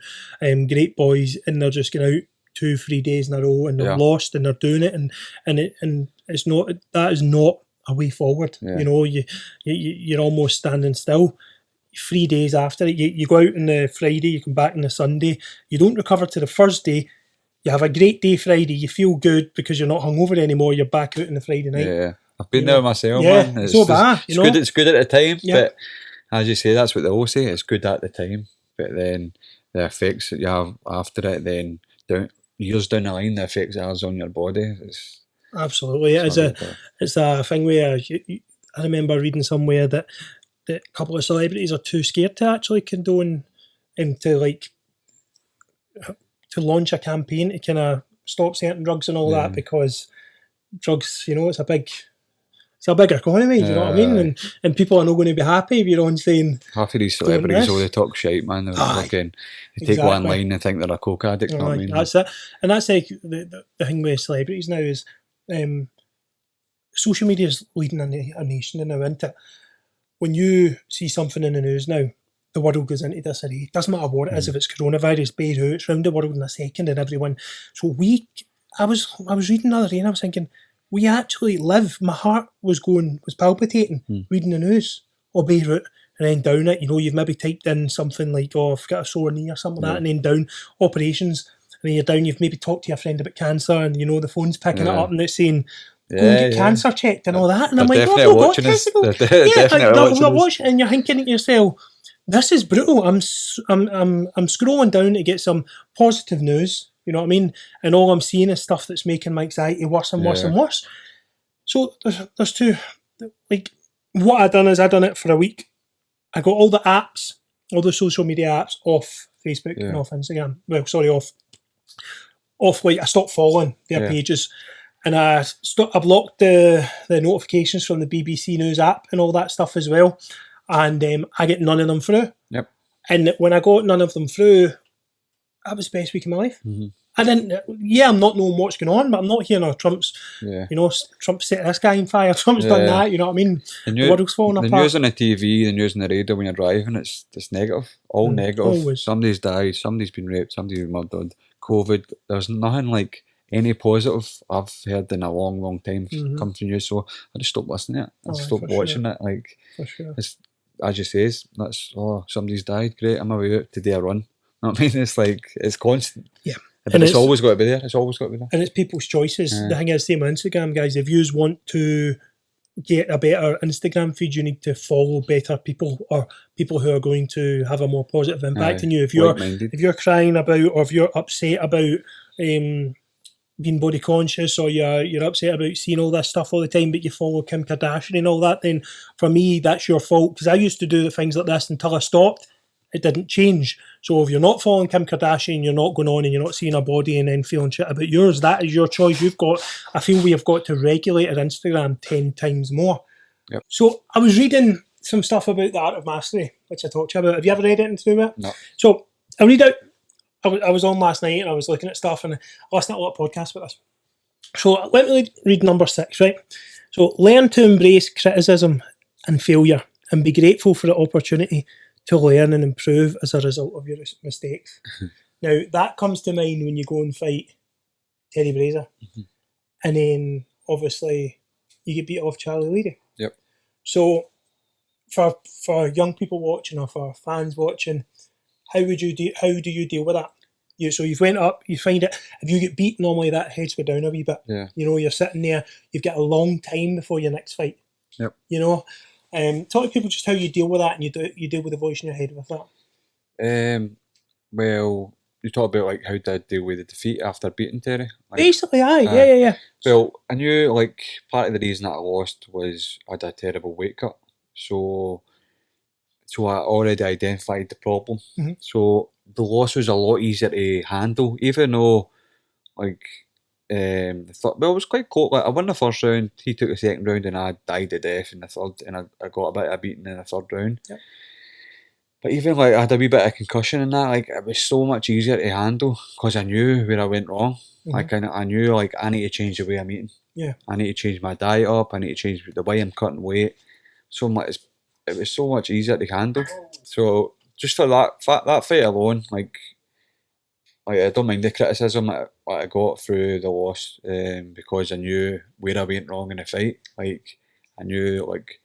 great boys, and they're just going out 2-3 days in a row, and they're lost, and they're doing it, and it's not, that is not a way forward. You know, you're almost standing still. 3 days after it, you go out on the Friday, you come back on the Sunday, you don't recover to the Thursday. You have a great day Friday, you feel good because you're not hungover anymore, you're back out on the Friday night. Yeah, I've been there myself, man. It's so bad. It's good at the time, but as you say, that's what they all say, it's good at the time, but then the effects that you have after it, then years down the line, the effects it has on your body. Absolutely. It's a thing where I remember reading somewhere that a couple of celebrities are too scared to actually condone to launch a campaign to kind of stop certain drugs and all that, because drugs, you know, it's a big economy, you know what I mean? And people are not going to be happy if you're on saying... Half of these celebrities, all they talk shite, man. They're fucking... They take one line and think they're a coke addict, you know what I mean? That's it. And that's like the thing with celebrities now is social media is leading a nation now, isn't it? When you see something in the news now, the world goes into disarray. It doesn't matter what it is, if it's coronavirus, Beirut, it's round the world in a second, and everyone... So I was reading the other day and I was thinking, we actually live. My heart was palpitating reading the news of Beirut, and then down it, you know, you've maybe typed in something like, oh, I've got a sore knee or something like that, and then down operations, and then you're down, you've maybe talked to your friend about cancer, and you know, the phone's picking it up and it's saying, go and get cancer checked and all that. And I'm like, oh, I've got testicle. They're watching it, and you're thinking to yourself, this is brutal. I'm scrolling down to get some positive news, you know what I mean? And all I'm seeing is stuff that's making my anxiety worse and worse and worse. So there's two, like, what I done it for a week. I got all the apps, all the social media apps off Facebook and off Instagram. Well, sorry, off like, I stopped following their pages. And I blocked the notifications from the BBC News app and all that stuff as well. And I get none of them through. Yep. And when I got none of them through, that was the best week of my life. I didn't, I'm not knowing what's going on, but I'm not hearing Trump's, you know, Trump set this guy on fire, Trump's done that, you know what I mean? The world's falling apart. The news on the TV, the news on the radio when you're driving, it's negative, all negative. Always. Somebody's died, somebody's been raped, somebody's been murdered, COVID, there's nothing like any positive I've heard in a long, long time come from you, so I just stopped listening to it. I stopped watching it. Like, it's, as you say, that's, somebody's died, great, I'm away out to do a run. You know what I mean? It's like, it's constant. Yeah. But it's always got to be there. It's always got to be there. And it's people's choices. The thing is, same on Instagram, guys, if you want to get a better Instagram feed, you need to follow better people, or people who are going to have a more positive impact on you. If you're crying about, or if you're upset about being body conscious, or you're upset about seeing all this stuff all the time, but you follow Kim Kardashian and all that, then for me, that's your fault. Because I used to do things like this until I stopped. It didn't change. So if you're not following Kim Kardashian, you're not going on and you're not seeing her body and then feeling shit about yours, that is your choice. I feel we have got to regulate our Instagram 10 times more. Yep. So I was reading some stuff about the Art of Mastery, which I talked to you about. Have you ever read anything to do with it? No. So I read out, I was on last night and I was looking at stuff, and I listened to a lot of podcasts about this. So let me read number 6, right? So learn to embrace criticism and failure and be grateful for the opportunity to learn and improve as a result of your mistakes. Now, that comes to mind when you go and fight Terry Brazier. And then, obviously, you get beat off Charlie Leary. Yep. So, for young people watching, or for fans watching, how do you deal with that? So you've went up, you find it, if you get beat, normally that heads go down a wee bit. Yeah. You know, you're sitting there, you've got a long time before your next fight. Yep. You know? Talk to people just how you deal with that, and you deal with the voice in your head with that. Well, you talk about like how did I deal with the defeat after beating Terry. Like, basically, yeah. Well, I knew like part of the reason that I lost was I had a terrible weight cut, so I already identified the problem. So the loss was a lot easier to handle, even though like it was quite close. Like I won the first round, he took the second round, and I died to death in the third, and I got a bit of beating in the third round. Yep. But even like I had a wee bit of concussion in that, like it was so much easier to handle because I knew where I went wrong. Like I knew like I need to change the way I'm eating. Yeah. I need to change my diet up. I need to change the way I'm cutting weight. So much, it was so much easier to handle. So just for that fight alone, like I don't mind the criticism that I got through the loss, because I knew where I went wrong in the fight. Like I knew like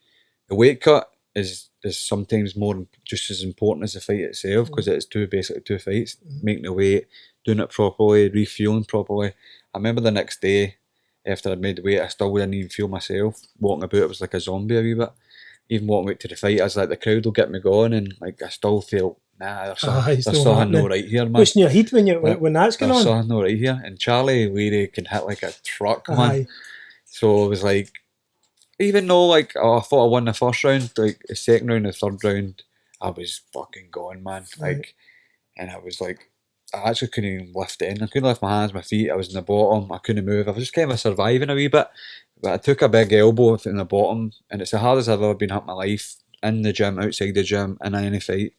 the weight cut is sometimes more just as important as the fight itself, because it's basically two fights: making the weight, doing it properly, refueling properly. I remember the next day after I'd made the weight, I still didn't even feel myself walking about. It was like a zombie a wee bit. Even walking out to the fight, I was like, the crowd will get me going, and like I still feel, there's something no right here, man. What's in your head when that's going on? There's something no right here. And Charlie Leary can hit like a truck, man. So it was like, even though like I thought I won the first round, like the second round, the third round, I was fucking gone, man. Like, and I was like, I actually couldn't even lift it in. I couldn't lift my hands, my feet. I was in the bottom. I couldn't move. I was just kind of surviving a wee bit. But I took a big elbow in the bottom, and it's the hardest I've ever been hit in my life, in the gym, outside the gym, in any fight.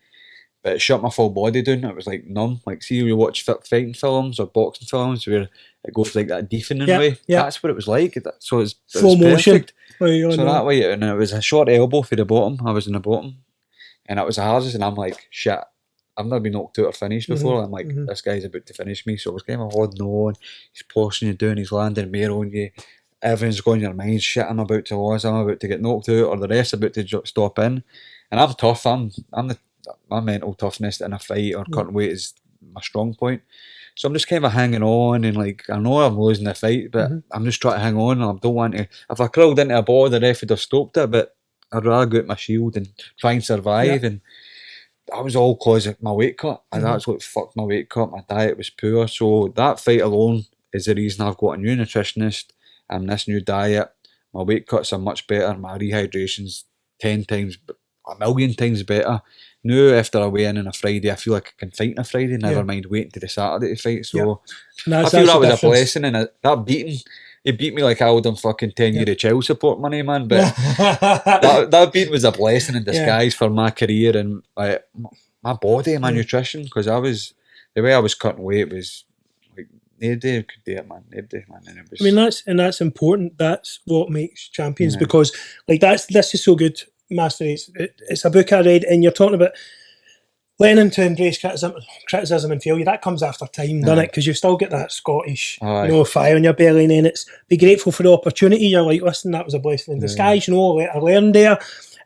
But it shut my full body down. It was like numb. Like, see, you watch fighting films or boxing films where it goes like that deafening way. That's what it was like. So it slow was motion. Perfect. So that way, and it was a short elbow for the bottom. I was in the bottom, and it was the hardest. And I'm like, shit, I've never been knocked out or finished before. I'm like, this guy's about to finish me. So it was kind of holding on. He's pushing you down. He's landing more on you. Everything's going in your mind. Shit, I'm about to lose. I'm about to get knocked out, or the ref's about to stop in. And I'm tough. My mental toughness in a fight or cutting weight is my strong point. So I'm just kind of hanging on, and like I know I'm losing the fight, but I'm just trying to hang on. And I don't want to. If I crawled into a ball, the ref would have stopped it. But I'd rather go out my shield and try and survive. And that was all because of my weight cut. I absolutely fucked my weight cut. My diet was poor. So that fight alone is the reason I've got a new nutritionist and this new diet. My weight cuts are much better. My rehydration's 10 times, a million times better. Now, after I weigh in on a Friday, I feel like I can fight on a Friday, never mind waiting to the Saturday to fight. So I feel that was a blessing, and that beating, it beat me like I owed him fucking 10 year of child support money, man. But that beating was a blessing in disguise for my career and like my body and my nutrition, because the way I was cutting weight was like, nobody could do it, man. Nobody, man. And it was, that's important. That's what makes champions, because like this is so good. Master, it's a book I read, and you're talking about learning to embrace criticism and failure. That comes after time, doesn't it? Because you still get that Scottish, fire in your belly, and then it's be grateful for the opportunity. You're like, listen, that was a blessing in disguise. I learned there,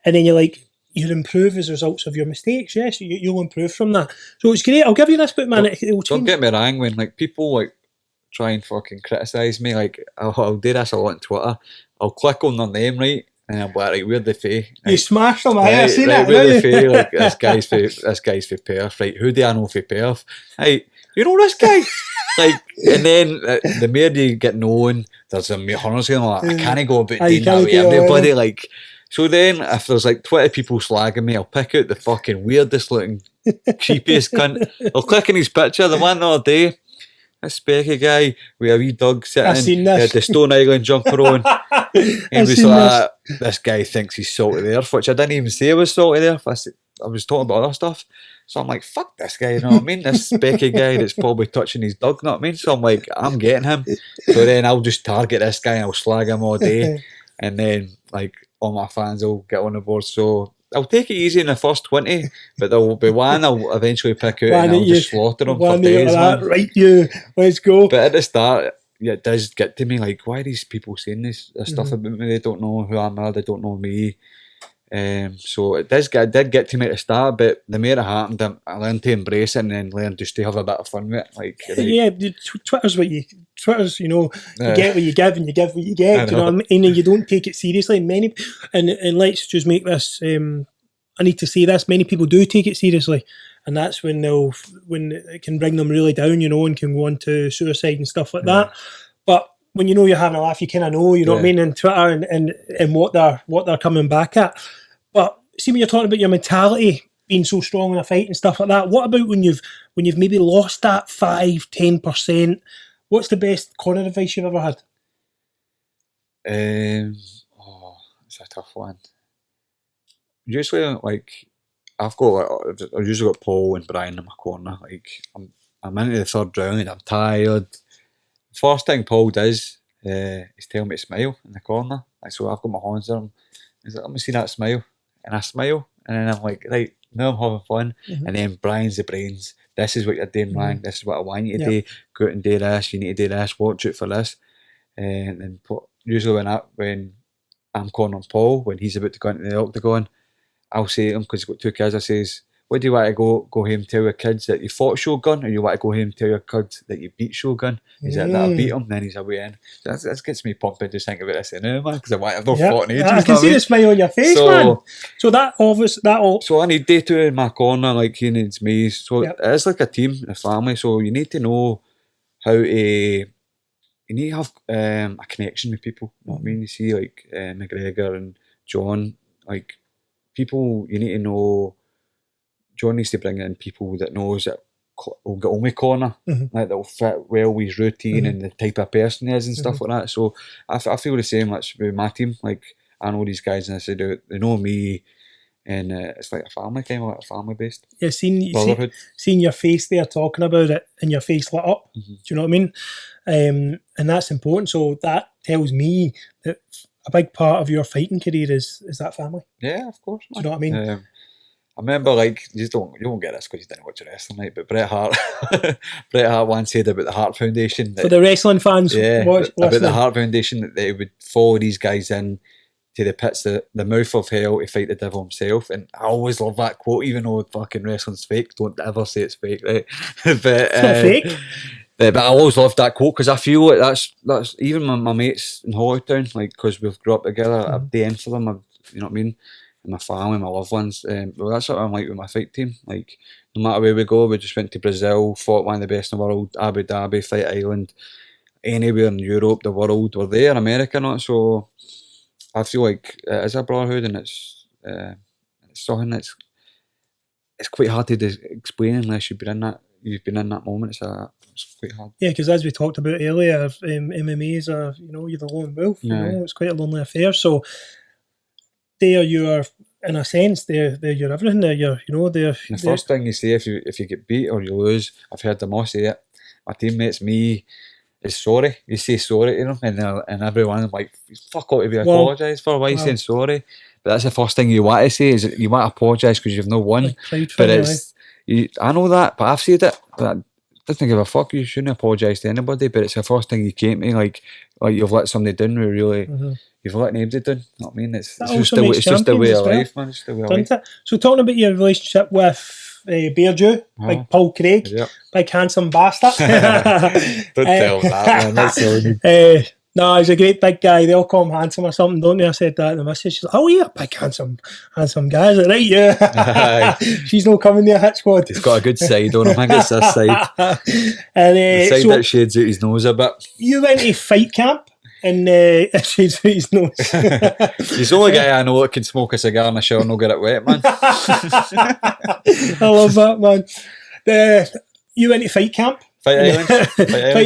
and then you're like, you'll improve as a result of your mistakes. Yes, you'll improve from that. So it's great. I'll give you this book, man. Don't get me wrong, when like people like try and fucking criticise me, like I'll do this a lot on Twitter. I'll click on their name, right? And I'm like, right, where the fee? Right, you smashed them, I've seen right, it. Where the fee? Like, this guy's for Perth, right? Who do I know for Perth? Hey, you know this guy? Like, and then the more you get known, there's hundreds of them like, I can't go about doing that with everybody. Like, so then if there's like 20 people slagging me, I'll pick out the fucking weirdest looking, cheapiest cunt. I'll click on his picture. The one the other day, this specky guy with a wee dog sitting, he had the Stone Island jumper on. And he was like, this guy thinks he's salty the earth, which I didn't even say I was salty the earth. I was talking about other stuff. So I'm like, fuck this guy, you know what I mean? This specky guy that's probably touching his dog, you know what I mean? So I'm like, I'm getting him. So then I'll just target this guy and I'll slag him all day. And then, like, all my fans will get on the board. So I'll take it easy in the first 20, but there'll be one I'll eventually pick out and I'll just slaughter him for days, man. Right, let's go. But at the start, it does get to me, like, why are these people saying this stuff about me? They don't know who I am, they don't know me. So it did get to me at the start, but the more it happened, I learned to embrace it and then learned just to have a bit of fun with it. Like, Twitter's you get what you give and you give what you get. You know what I mean? And you don't take it seriously. And let's just make this. I need to say this. Many people do take it seriously, and that's when it can bring them really down, and can go on to suicide and stuff like that. But when you're having a laugh, you kind of know, what I mean, on Twitter and what they're coming back at. But see, when you're talking about your mentality, being so strong in a fight and stuff like that. What about when you've maybe lost that 5-10%? What's the best corner advice you've ever had? It's a tough one. Usually, I've usually got Paul and Brian in my corner. I'm into the third round, I'm tired. First thing Paul does is tell me to smile in the corner. So I've got my hands on him. He's like, let me see that smile. And I smile, and then I'm like, right, now I'm having fun. And then Brian's the brains. This is what you're doing wrong. This is what I want you to do. Go out and do this. You need to do this. Watch out for this. And then usually when I'm cornering Paul, when he's about to go into the octagon, I'll say to him, because he's got two kids, I says, what do you want to go home and tell your kids, that you fought Shogun, or you want to go home and tell your kids that you beat Shogun? He's like, that I beat him, then he's away in. That gets me pumping just thinking about this now, man, because I've not fought in ages. I can see the smile on your face, man. So I need day two in my corner, like he needs me. So it's like a team, a family, so you need to know how to... You need to have a connection with people. You know what I mean? You see, like McGregor and John, like people. You need to know. John needs to bring in people that knows that will get on my corner, like that will fit well with his routine and the type of person he is and stuff like that. So I feel the same. Like with my team, like I know these guys and I say they know me, and it's like a family kind of like a family based. Yeah, seeing your face there talking about it and your face lit up. Do you know what I mean? And that's important. So that tells me that a big part of your fighting career is that family. Yeah, of course. Do you know what I mean? I remember, like, you won't get this because you didn't watch wrestling, right? But Bret Hart once said about the Hart Foundation. For the wrestling fans, about the Hart Foundation, that they would follow these guys in to the pits, the mouth of hell, to fight the devil himself. And I always love that quote, even though fucking wrestling's fake. Don't ever say it's fake, right? But it's not fake. But I always loved that quote because I feel like that's even my mates in Holytown, like, because we've grew up together, I've done for them, you know what I mean? And my family, my loved ones. Well, that's what I'm like with my fight team. Like, no matter where we go, we just went to Brazil, fought one of the best in the world, Abu Dhabi, Fight Island, anywhere in Europe, the world, we're there, America, not. So I feel like it is a brotherhood, and it's something that's quite hard to explain unless you've been in that moment. It's quite hard. Yeah, because as we talked about earlier, MMA is you're the lone wolf. You know, it's quite a lonely affair. So there you are, in a sense, they're your everything. The first thing you say if you get beat or you lose, I've heard them all say it. My teammates, me, is sorry. You say sorry to them, and everyone like, fuck all to be apologise for. Why are you saying sorry? But that's the first thing you want to say, is you want to apologise because you've not won. But I know that, but I've said it. But doesn't give a fuck. You shouldn't apologise to anybody. But it's the first thing you came to, like you've let somebody down. Who really. You've let anybody down. You know what I mean? It's just the way of life, man. It's the way of life. So talking about your relationship with Bear Jew, like Paul Craig, big handsome bastard. Don't tell that, man. That's so no, he's a great big guy. They all call him handsome or something, don't they? I said that to the missus. She's like, oh yeah, big handsome guy. I was like, right, yeah. She's not coming near Hit Squad. He's got a good side on him. I think it's this side. And, the side that shades out his nose a bit. You went to fight camp. And shades out his nose. He's the only guy I know that can smoke a cigar in a shower and not get it wet, man. I love that, man. You went to fight camp? Fight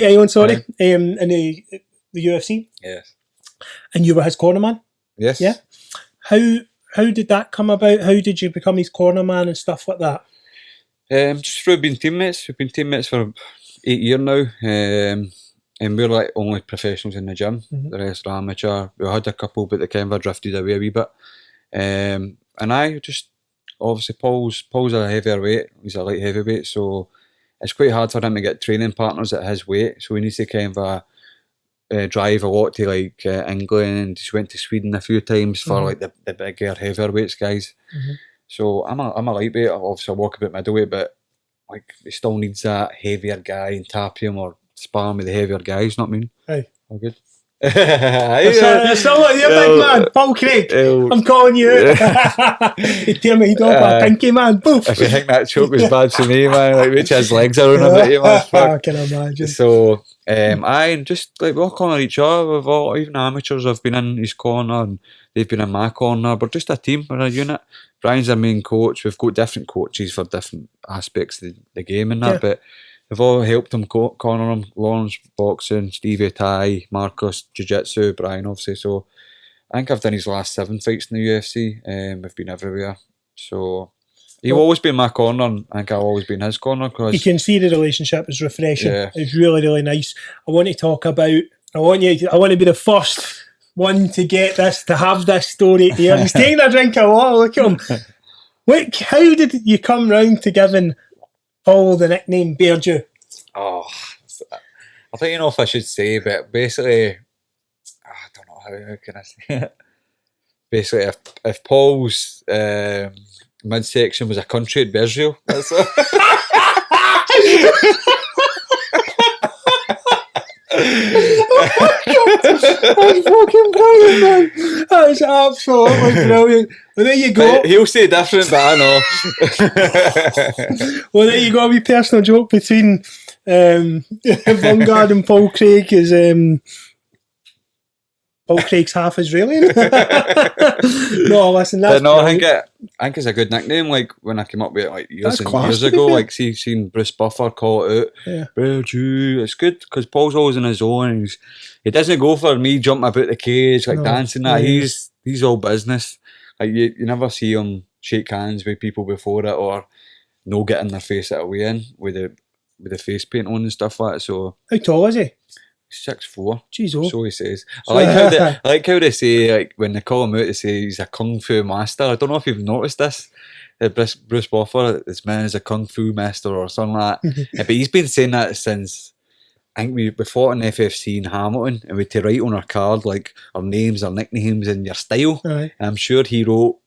Island, sorry. In the UFC? Yes. And you were his corner man? Yes. Yeah. How did that come about? How did you become his corner man and stuff like that? Just through being teammates. We've been teammates for 8 years now. And we're like only professionals in the gym. The rest are amateur. We had a couple, but they kind of drifted away a wee bit. And I just, obviously Paul's a heavier weight. He's a light heavyweight, so it's quite hard for him to get training partners at his weight. So he needs to kind of drive a lot to like England. He went to Sweden a few times for like the bigger, heavier weights guys. So I'm a lightweight. Obviously I walk a bit middleweight, but like he still needs that heavier guy and tap him or sparring with the heavier guys, not me. Hey. All good. That's not what you're big man. Paul Craig, I'm calling you out. You tear me off a pinky, man. Boof. If you think that choke was bad for me, man, like which his legs are on a bit, you man. I can imagine. So Aye, and just like we all corner each other. We've all, even amateurs have been in his corner and they've been in my corner. We're just a team, we're a unit. Brian's our main coach. We've got different coaches for different aspects of the game and that, but we've all helped him corner him. Lawrence boxing, Stevie Thai, Marcus jiu-jitsu, Brian obviously. So I think I've done his last 7 fights in the UFC. We've been everywhere. So he'll always be in my corner, and I think I'll always be in his corner. Cause you can see the relationship is refreshing. Yeah. It's really, really nice. I want to talk about. I want to be the first one to get this, to have this story here. He's taking a drink of water. Look at him. Look, how did you come round to giving Paul the nickname Bear Jew? Oh, I don't even know if I should say, but basically, I don't know how can I say it. Basically, if Paul's midsection was a country, it'd be Israel. That's it. That's fucking brilliant, man. That is absolutely brilliant. Well, there you go. He'll say different, but I know. Well, there you go. A wee personal joke between Bungard and Paul Craig is Paul Craig's half Israeli. No, listen, that's no, I think it's a good nickname. Like when I came up with it like years ago, like seeing Bruce Buffer call it out, Bear Jew, it's good because Paul's always on his own. He doesn't go for me jumping about the cage, like dancing that. He's all business. Like you never see him shake hands with people before it or no get in their face at a weigh-in with the face paint on and stuff like that. So how tall is he? 6'4". Jeez, oh. So he says. I like how they say, like when they call him out, they say he's a kung fu master. I don't know if you've noticed this. Bruce Buffer, this man is a kung fu master or something like that. But he's been saying that since I think we fought in FFC in Hamilton, and we had to write on our card like our names, our nicknames, and your style. Aye. And I'm sure he wrote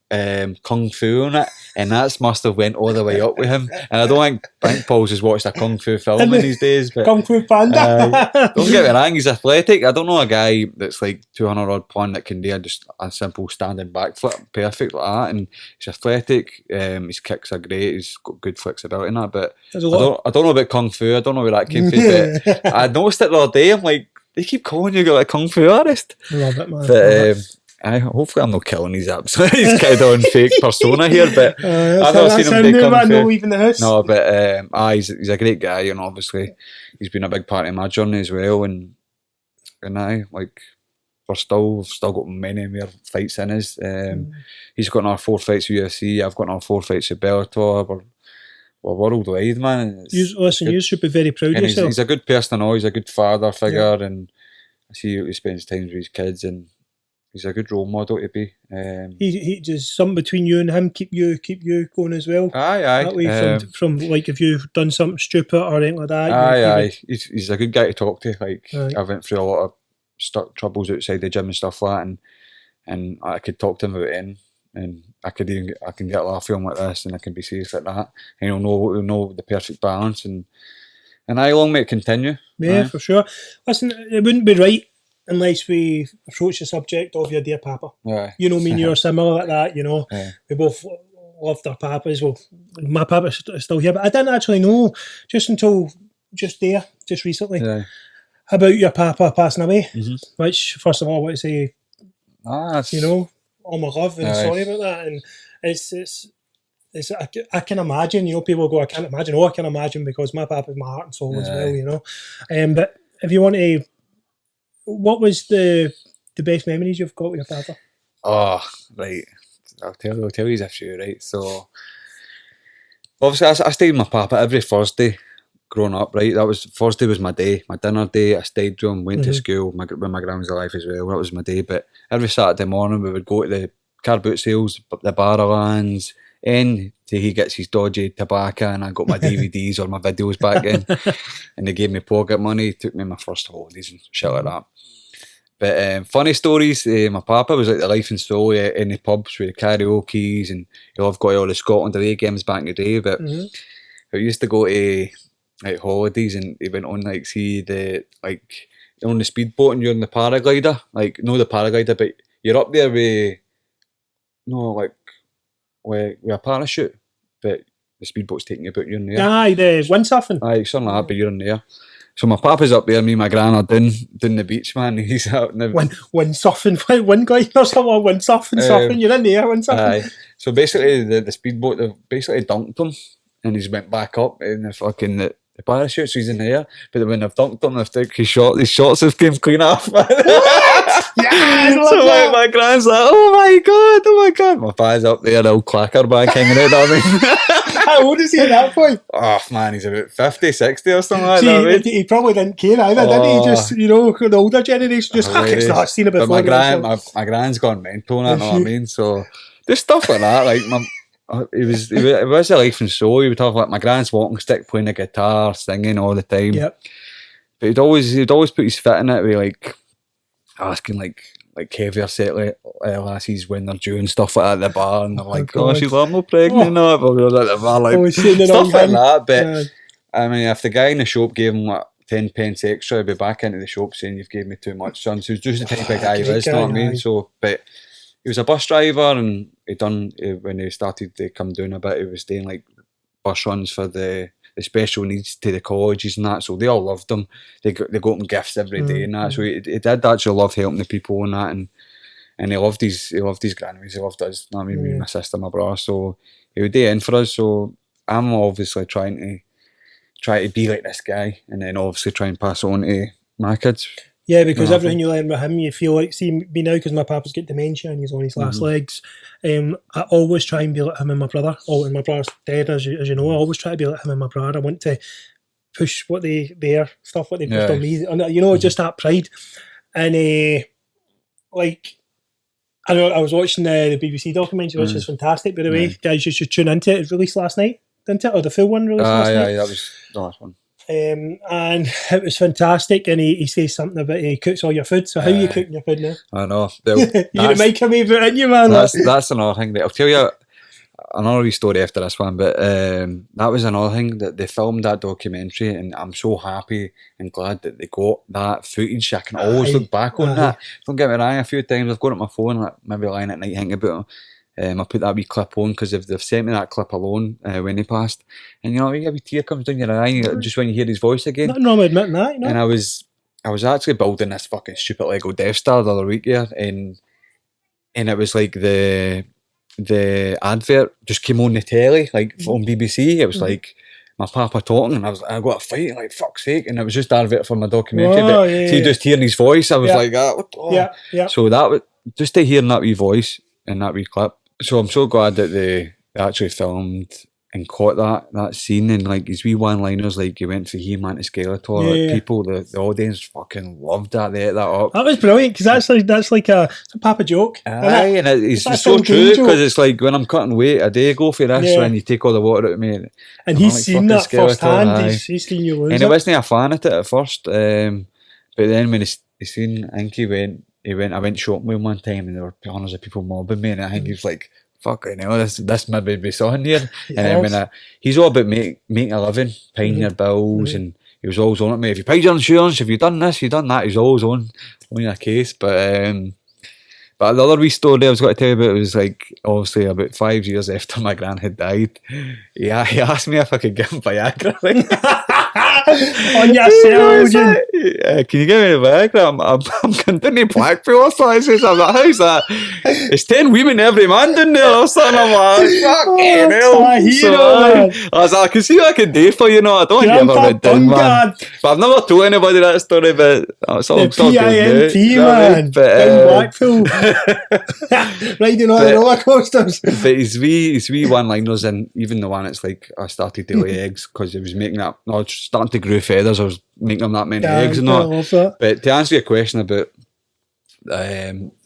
kung fu on it, and that must have went all the way up with him. And I think Paul's has watched a kung fu film in these days. But Kung Fu Panda. don't get me wrong, he's athletic. I don't know a guy that's like 200 odd pound that can do just a simple standing backflip perfect like that. And he's athletic. His kicks are great. He's got good flexibility in that. But I don't know about kung fu. I don't know where that came from. But I noticed it the other day. I'm like, they keep calling you like a kung fu artist. I love it, man. But hopefully I'm not killing his abs. He's kind of on fake persona here, but I've never seen him play kung fu. Leaving the house. No, but he's a great guy, and obviously he's been a big part of my journey as well. And like we've still got many more fights in us. He's got another 4 fights with UFC. I've got another 4 fights with Bellitor. We're worldwide, man. You should be very proud of yourself. He's a good person. He's a good father figure, and I see he spends time with his kids and. He's a good role model to be. He does something between you and him keep you going as well. Aye. That way from like if you've done something stupid or anything like that. Aye. He's a good guy to talk to. Like I went through a lot of troubles outside the gym and stuff like that, and I could talk to him about it, and I can get a laugh film like this, and I can be serious like that, and he'll know the perfect balance, and I long may it continue. Yeah, for sure. Listen, it wouldn't be right unless we approach the subject of your dear papa. You know, me and you are similar like that, you know. We both loved our papas. Well, my papa's still here, but I didn't actually know just recently about your papa passing away. Which, first of all, I want to say, you know, all my love and sorry about that. And it's I can imagine, you know, people go, I can't imagine. Oh, I can imagine because my papa's my heart and soul as well, you know. But if you want to, what was the best memories you've got with your papa? Oh, right. I'll tell you a few, right? So, obviously, I stayed with my papa every Thursday growing up, right? Thursday was my day, my dinner day. I stayed with him, went to school when my gran was alive as well. That was my day. But every Saturday morning, we would go to the car boot sales, the Barrowlands, and he gets his dodgy tobacco, and I got my DVDs or my videos back in, and they gave me pocket money, took me my first holidays and shit like that. But funny stories, my papa was like the life and soul in the pubs with the karaoke's, and I've got all the Scotland away games back in the day, but I used to go to like holidays, and he went on like see the like on the speedboat, and you're on the paraglider, like no the paraglider, but you're up there with with a parachute, but the speedboat's taking you about, you're in there. Aye, the windsurfing. Aye, something like that, but you're in there. So my papa's up there, me and my gran are down the beach, man. He's out in the windsurfing, wind gliding or something, surfing, you're in the air, windsurfing. So basically the speedboat, they've basically dunked him and he's went back up in the fucking the parachute, so he's in the air. But when they've dunked him, they've took his shots have came clean off. Yeah, so my gran's like, oh my god. My pa's up there, old clacker bag hanging out, I mean. How old is he at that point? Oh man, he's about 50, 60 or something like See, that. he probably didn't care either, did he? Just, the older generation just, it's not, I've seen it before. But my gran's gone mental, you know what I mean? So, just stuff like that, like, it was a life and soul. He would have, like, my gran's walking stick, playing the guitar, singing all the time. Yep. But he'd always put his foot in it with, like, asking, like heavier set lassies when they're doing stuff like that at the bar, and they're like, she's like, I'm not pregnant, no. But we were at the bar, like, stuff like that. But I mean, if the guy in the shop gave him like 10 pence extra, he'd be back into the shop saying, you've gave me too much, son. So he was just the type of guy he is, you know what I mean? So, but he was a bus driver, and when he started to come down a bit, he was doing like bus runs for the special needs to the colleges and that, so they all loved him. They got him gifts every day and that, so he did actually love helping the people and that, and he loved his grannies, he loved us, you know what I mean, me, my sister, my brother, so he would do in for us. So I'm obviously trying to be like this guy, and then obviously try and pass it on to my kids. Yeah, because everything you learn with him, you feel like, see me now, because my papa's got dementia and he's on his last legs. I always try and be like him and my brother. And my brother's dead, as you know. I always try to be like him and my brother. I want to push what they pushed on me. And, just that pride. And like, I know I was watching the BBC documentary, which is fantastic, by the way. Guys, you should tune into it. It released last night, didn't it? Or the full one released last night? Yeah, that was the last one. And it was fantastic, and he says something about he cooks all your food. So how are you cooking your food now? I know. You got a microwave it in you, man. That's another thing. I'll tell you another wee story after this one, but that was another thing that they filmed that documentary, and I'm so happy and glad that they got that footage. I can always look back on that. Don't get me wrong, a few times I've got it on my phone, like maybe lying at night thinking about it. I put that wee clip on because they've sent me that clip alone when he passed, and you a wee tear comes down your eye just when you hear his voice again. Nothing wrong with admitting that, And I was actually building this fucking stupid Lego Death Star the other week here, and it was like the advert just came on the telly, like on BBC. It was like my papa talking, and I got a fight, like fuck's sake, and it was just an advert for my documentary. See, just hearing his voice, I was like, yeah. So that was just to hearing that wee voice and that wee clip. So I'm so glad that they actually filmed and caught that scene, and like his wee one-liners, like he went for He-Man to Skeletor. Like people, the audience fucking loved that. They ate that up. That was brilliant, because that's like a Papa joke. Aye, and it's so true, because it's like when I'm cutting weight, I do go for this when you take all the water out of me. And he's seen that firsthand. He's seen you lose and he wasn't a fan of it at first, but then when he seen, I think I went shopping with him one time, and there were hundreds of people mobbing me, and I think he was like, fucking hell, this maybe be son here. And then when he's all about making a living, paying your bills, and he was always on at me. If you paid your insurance, if you done this, you done that, he's always on your case. But the other wee story I was going to tell you about was like, obviously about 5 years after my gran had died, he asked me if I could give him Viagra. On your cell, can you give me the Viagra? I'm continuing Blackpool or something. I says, I'm like, how's that? It's 10 women every man down there or something. I'm like, fucking hell. So I was like, I can see what I can do for you. I don't think I've ever been done, man. But I've never told anybody that story, but it's all good. PIMP, man. In Blackpool. Riding on the roller coasters. But his wee one-liners, and even the one that's like, I started to lay eggs, because he was making that, starting to grow feathers, I was making them that many eggs and all. But to answer your question about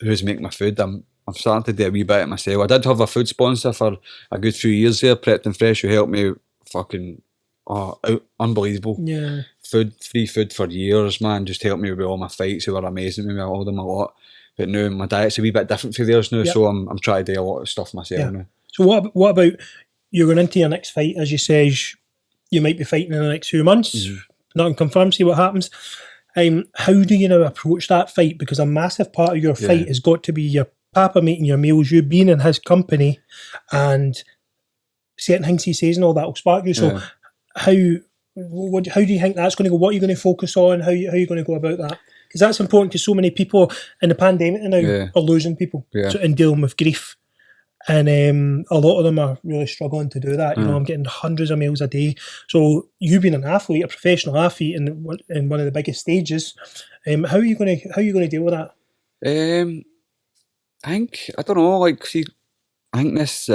who's making my food, I'm starting to do a wee bit of myself. I did have a food sponsor for a good few years there, Prepped and Fresh, who helped me fucking unbelievable. Yeah. Free food for years, man. Just helped me with all my fights, who were amazing with me. I owed them a lot. But now my diet's a wee bit different for theirs now, so I'm trying to do a lot of stuff myself now. So what about you're going into your next fight, as you say, you might be fighting in the next few months, nothing confirmed, see what happens. How do you now approach that fight? Because a massive part of your fight has got to be your papa making your meals, you being in his company, and certain things he says and all that will spark you. So how how do you think that's going to go? What are you going to focus on? How are you going to go about that? Because that's important, because so many people in the pandemic now are losing people and dealing with grief. And a lot of them are really struggling to do that. You know, I'm getting hundreds of mails a day. So you being an athlete, a professional athlete in one of the biggest stages, how are you going to deal with that? I don't know. Like, see, I think this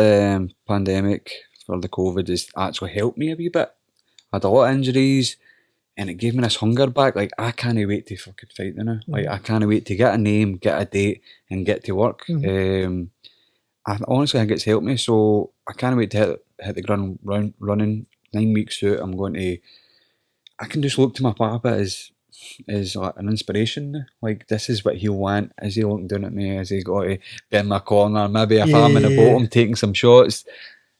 pandemic for the COVID has actually helped me a wee bit. I had a lot of injuries, and it gave me this hunger back. Like, I can't wait to fucking fight now. Like, I can't wait to get a name, get a date, and get to work. I honestly think it's helped me, so I can't wait to hit the ground running 9 weeks out. I can just look to my papa as like an inspiration now. Like, this is what he'll want. Is he looking down at me? Is he got to be in my corner? Maybe if I'm in the bottom taking some shots,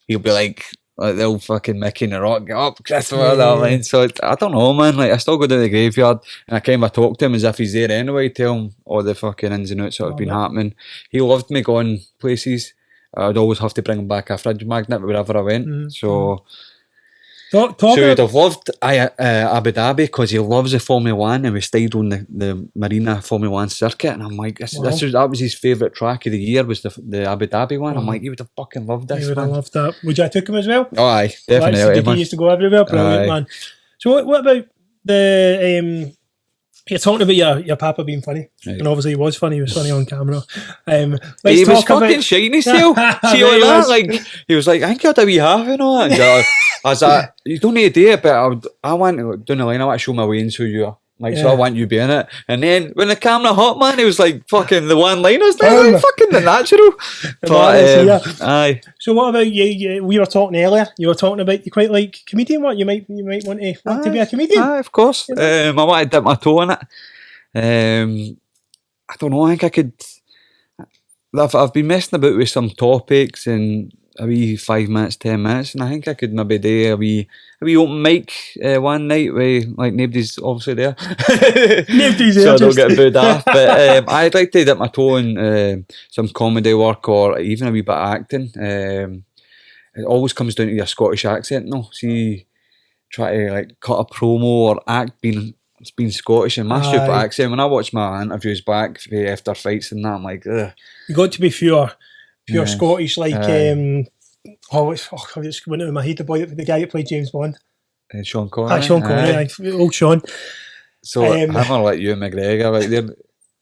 he'll be like the old fucking Mickey and the Rock, get up, Christopher. So I don't know, man. Like, I still go to the graveyard and I kind of talk to him as if he's there anyway, tell him all the fucking ins and outs that have been happening. He loved me going places. I'd always have to bring him back a fridge magnet wherever I went. So he would have loved Abu Dhabi because he loves the Formula 1, and we stayed on the Marina Formula 1 circuit, and I'm like, that was his favourite track of the year, was the Abu Dhabi one. I'm like, he would have fucking loved this. He would have loved that. Would you have took him as well? Oh, aye, definitely. He used to go everywhere. Brilliant, man. So what about the... You're talking about your papa being funny, and obviously he was funny. He was funny on camera. He was fucking shiny still. See all that? Like, he was like, I think I had a wee half and all. And I was like, you don't need to do it, but I want to down the line. I want to show my ways who you are. Like, so I want you being it. And then when the camera hot, man, he was like fucking the one-liners. Like, fucking the natural. But aye. So what about you? We were talking earlier. You were talking about you quite like comedian. What you might want to be a comedian. Aye, of course. I want to dip my toe in it. I don't know. I think I could. I've been messing about with some topics and a wee 5 minutes, 10 minutes, and I think I could maybe do a wee open mic one night where like nobody's obviously there. Nobody's there, so I don't get booed off. But I'd like to dip my toe in some comedy work or even a wee bit of acting. It always comes down to your Scottish accent, no? See, try to like cut a promo or act being Scottish, and my stupid accent. When I watch my interviews back after fights and that, I'm like, ugh. You got to be pure Scottish, like it's went out of my head, the guy that played James Bond. Sean Connery. Sean Connery, old Sean. So I'm gonna let you McGregor, like they're,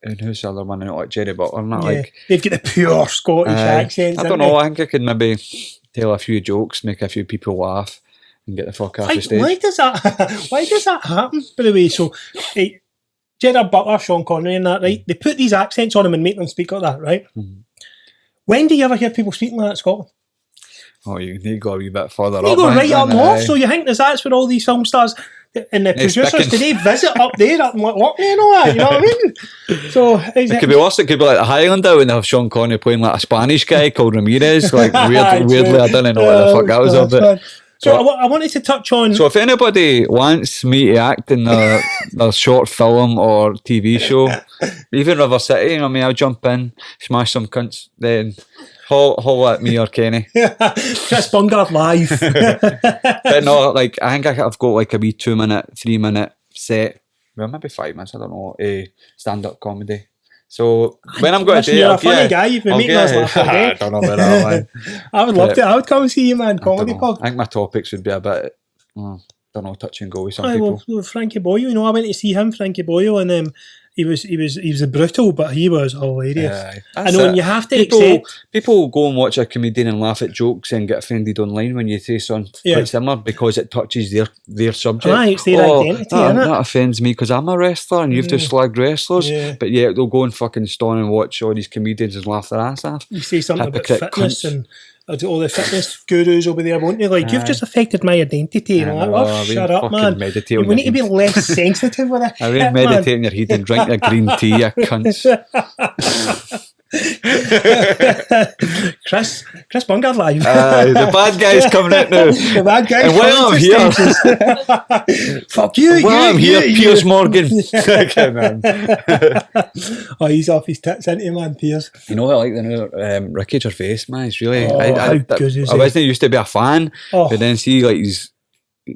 and who's the other one, like Jerry Butler, not like they've got the pure Scottish accents. I don't know, I think I could maybe tell a few jokes, make a few people laugh, and get the fuck off the stage. Why does that happen, by the way? So Gerard Butler, Sean Connery and that, right? They put these accents on them and make them speak like that, right? When do you ever hear people speaking like that in Scotland? Oh, you need to go a wee bit further up. You go right up north, so you think that's where all these film stars and the producers today visit up there, up in Orkney and all that, you know what I mean? So it could be worse, it could be like the Highlander when they have Sean Connery playing like a Spanish guy called Ramirez, like weirdly, I don't know what the fuck that was of it. So I wanted to touch on... So if anybody wants me to act in their short film or TV show, even River City, you know what I mean, I'll jump in, smash some cunts, then haul at me or Kenny. Chris Bungard live. But no, like, I think I've got like a wee 2 minute, 3 minute set, well maybe 5 minutes, I don't know, stand-up comedy. So when I'm going to do you're a funny guy, you've been making us laugh all day. I don't know about that, man. I would love to. I would come and see you, man. Comedy pub. I think my topics would be a bit, don't know, touch and go with some people. Well, Frankie Boyle, you know, I went to see him, Frankie Boyle, and he was brutal, but he was hilarious. I know, and you have to accept. People go and watch a comedian and laugh at jokes and get offended online when you say something quite similar because it touches their subject. It's their identity, isn't it? That offends me because I'm a wrestler and you've just slagged wrestlers, but yet they'll go and fucking stone and watch all these comedians and laugh their ass off. You say something about fitness and all the fitness gurus will be there, won't you? Like, you've just affected my identity. You know, shut up, man. We need to be less sensitive with it. I really meditate in your head and drink your green tea, you cunts. Chris Bungard live. The bad guy's coming out now. The bad guy's and while I'm here, fuck you. While I'm here, Piers Morgan. Oh, he's off his tits into him, man, Piers. You know what I like the new Ricky Gervais, man. It's really. How good is he? I wasn't used to be a fan, but then see, like, he's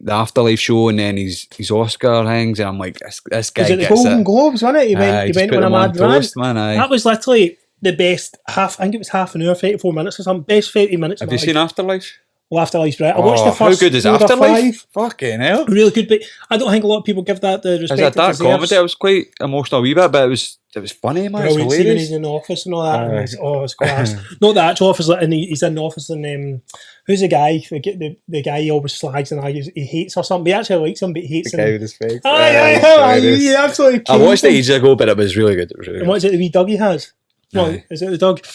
the Afterlife show, and then his Oscar hangs, and I'm like, this guy Was it the gets Golden it. Globes, wasn't it? He went on a mad rant. Man, That was literally the best I think it was half an hour, 34 minutes or something. Best 30 minutes. Have you seen Afterlife? Well, Afterlife's right. I watched the first. How good is Afterlife? Fucking hell! Really good, but I don't think a lot of people give that the respect. As a dark comedy, I was quite emotional a wee bit, but it was funny, man. It's hilarious. When he's in the office and all that. It's class. Not the actual office, and he's in the office, and who's the guy? The guy he always slags and he hates or something. He actually likes him, but he hates him. The guy with his face. He absolutely. I watched it ages ago, but it was really good. And what is it? The wee dog he has? No, is it the dog?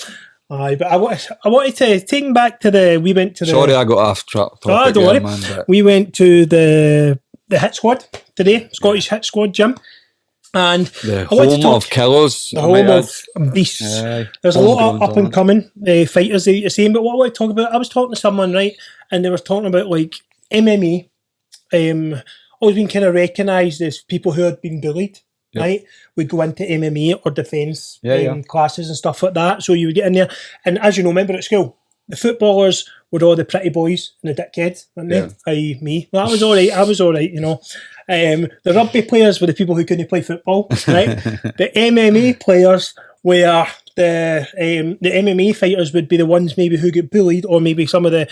Aye, but I wanted to take him back to we went to the... Sorry, I got off track. Don't worry. Man, but... We went to the Hit Squad today, Scottish Hit Squad gym. And the home of killers. The home of beasts. There's a lot of up and coming fighters that you're seeing, but what I want to talk about, I was talking to someone, right, and they were talking about like MMA, always been kind of recognised as people who had been bullied. Yep. Right, would go into MMA or defence classes and stuff like that. So you would get in there, and as you know, remember at school, the footballers were all the pretty boys and the dickheads, weren't they? I.e. me. Well, I was all right. The rugby players were the people who couldn't play football, right? The MMA players were the MMA fighters would be the ones maybe who get bullied, or maybe some of the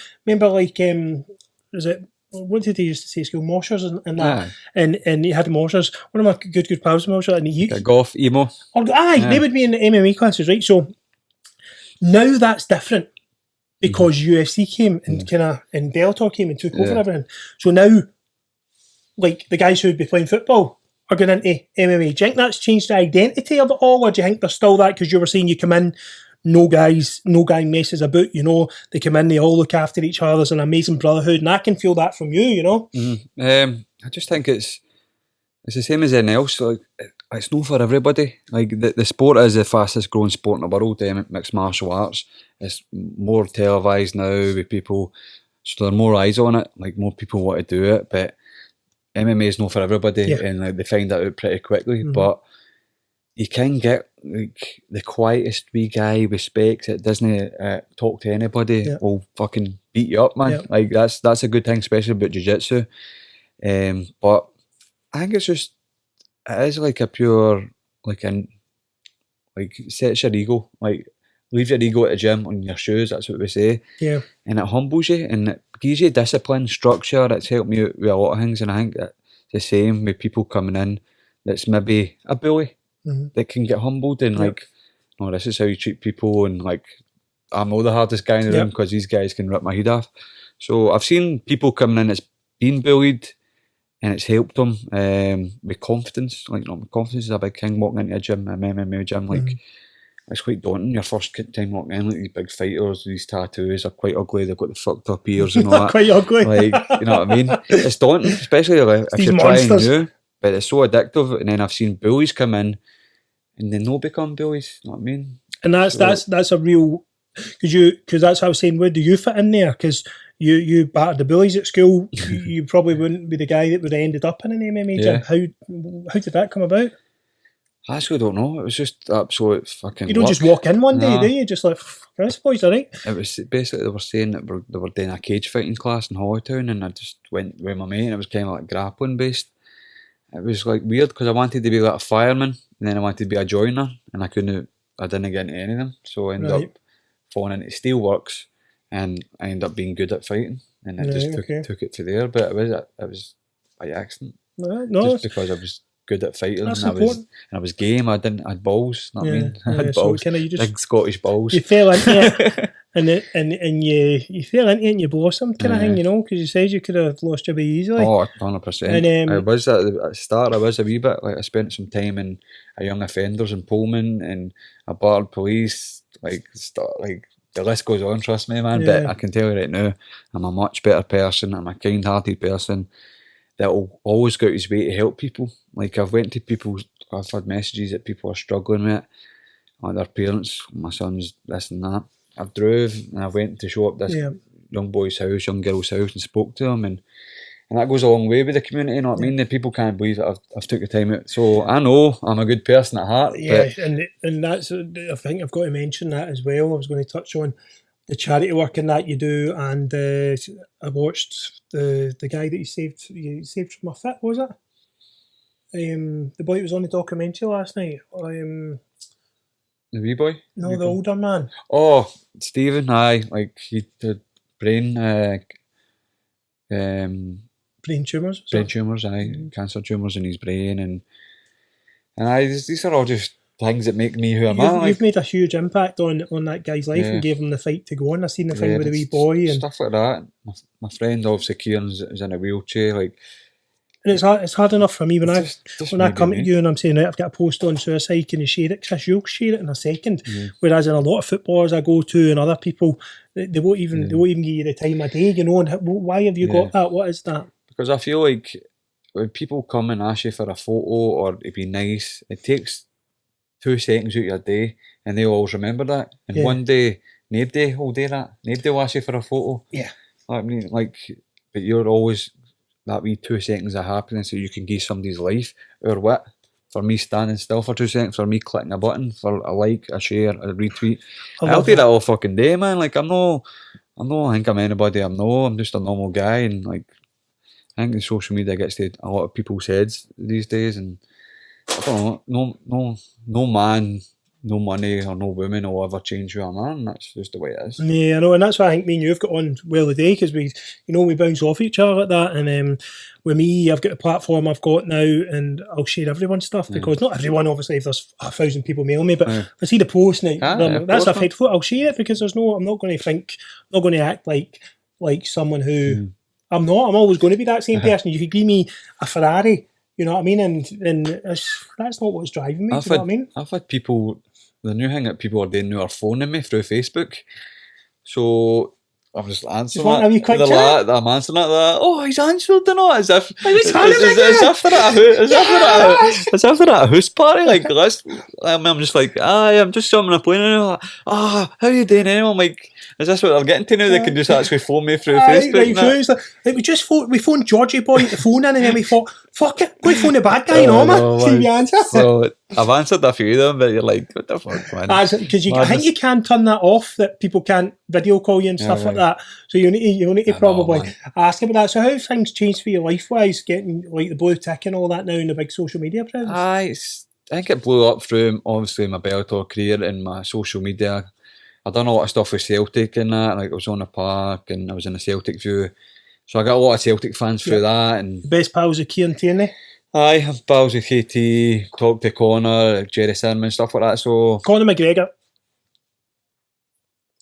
is it? What did they used to say? School moshers and that, and he had moshers. One of my good pals, mosher, and he golf emo. They would be in the MMA classes, right? So now that's different because UFC came and and Bellitor came and took over everything. So now, like the guys who would be playing football are going into MMA. Do you think that's changed the identity of it all, or do you think there's still that? Because you were saying you come in. No guy messes about, they come in, they all look after each other, there's an amazing brotherhood, and I can feel that from you, I just think it's the same as anything else. Like, it's not for everybody. Like the sport is the fastest growing sport in the world, mixed martial arts. It's more televised now with people, so there are more eyes on it, like more people want to do it, but MMA is not for everybody, and like, they find that out pretty quickly, but you can get like the quietest wee guy with specs that doesn't talk to anybody will fucking beat you up, man. Like that's a good thing, especially about jiu-jitsu. But I think it is like a pure sets your ego, like leave your ego at the gym on your shoes. That's what we say. Yeah, and it humbles you and it gives you discipline, structure. It's helped me out with a lot of things, and I think that's the same with people coming in. That's maybe a bully. That can get humbled and this is how you treat people, and like I'm not the hardest guy in the room because these guys can rip my head off. So I've seen people coming in that's been bullied and it's helped them with confidence. Like confidence is a big thing walking into a gym, an MMA gym. Like it's quite daunting. Your first time walking in, like these big fighters, these tattoos are quite ugly. They've got the fucked up ears and all that. Quite ugly. Like, you know what I mean? It's daunting, especially like, if you're trying new. But it's so addictive, and then I've seen bullies come in, and they no become bullies. You know what I mean? And that's a real because that's what I was saying. Where do you fit in there? Because you battered the bullies at school. you probably wouldn't be the guy that would have ended up in an MMA gym. How did that come about? I actually don't know. It was just absolute fucking. You don't just walk in one day, do you? Just like this boys, all right. It was basically they were saying that they were doing a cage fighting class in Holytown, and I just went with my mate, and it was kind of like grappling based. It was like weird because I wanted to be like a fireman, and then I wanted to be a joiner, and I didn't get into any of them. So I ended up falling into steelworks, and I ended up being good at fighting, and I just took it to there. But it was by accident, just because I was good at fighting, and I was game. I had balls. Know what I mean? I had balls, so big Scottish balls. You fell into it. And you fell into it and you blossomed kind of thing, because you said you could have lost your way easily. Oh, 100%. And I was at the start. I was a wee bit like I spent some time in a young offenders in Pullman and a barred police. Like the list goes on. Trust me, man. But I can tell you right now, I'm a much better person. I'm a kind-hearted person that will always go out his way to help people. Like I've went to people. I've had messages that people are struggling with, like their parents. My son's this and that. I've drove and I went to show up this young boy's house, young girl's house, and spoke to him, and that goes a long way with the community. You know what I mean? The people can't believe that I've took the time out. So I know I'm a good person at heart. Yeah, and that's I think I've got to mention that as well. I was going to touch on the charity work and that you do, and I watched the guy that you saved from a fit, was it? The boy that was on the documentary last night. The wee boy? No, the older man. Oh, Stephen, aye, like he had brain Brain tumours. brain tumours, aye, cancer tumours in his brain, and aye, these are all just things that make me who I am. You've made a huge impact on that guy's life and gave him the fight to go on. I seen the thing with the wee boy and stuff like that. My friend, obviously, Kieran's is in a wheelchair, like. And it's hard enough for me when I come to you and I'm saying, right, I've got a post on suicide, can you share it? Chris, you'll share it in a second. Whereas in a lot of footballers I go to and other people, they won't even give you the time of day, you know. And why have you got that? What is that? Because I feel like when people come and ask you for a photo or to be nice, it takes 2 seconds out of your day, and they always remember that. And one day, nobody will do that. Nobody will ask you for a photo. Yeah. I mean, like, but you're always that wee 2 seconds of happiness so you can give somebody's life. Or what? For me standing still for 2 seconds, for me clicking a button, for a like, a share, a retweet. I'll do that all fucking day, man. Like, I think I'm anybody. I'm just a normal guy, and like, I think the social media gets to a lot of people's heads these days, and I don't know, no man, no money or no woman will ever change who I am. That's just the way it is. Yeah, I know, and that's why I think me and you've got on well today, because we bounce off each other like that. And with me, I've got a platform I've got now, and I'll share everyone's stuff because not everyone, obviously, if there's 1,000 people mailing me, but if I see the post now, that's a fact. I'll share it because I'm not going to act like someone who I'm not. I'm always going to be that same person. You could give me a Ferrari. You know what I mean? And that's not what's driving me. Do you know what I mean? I've had people, the new thing that people are doing now are phoning me through Facebook. So I'm just answering that. I'm answering that. Oh, he's answered or not? As if they're at a house party. Like, I'm just like, I'm just jumping a plane. And like, how are you doing anyway? I'm like, is this what they're getting to now? They can just actually phone me through Facebook. We phoned Georgie Boy at the phone in, and then we thought, fuck it, go phone the bad guy, see if you answer. So I've answered a few of them, but you're like, what the fuck, man? Because I think you can turn that off, that people can't video call you and stuff like that. So you need to probably ask about that. So how have things changed for you life-wise, getting like the blue tick and all that now in the big social media presence? I think it blew up through, obviously, my Bellitor career and my social media. I done a lot of stuff with Celtic and that, like I was on the park and I was in a Celtic view. So I got a lot of Celtic fans through that. And the best pals of Kieran Tierney? Aye, I'm pals with KT, talk to Connor, Jerry Simon, stuff like that. So Conor McGregor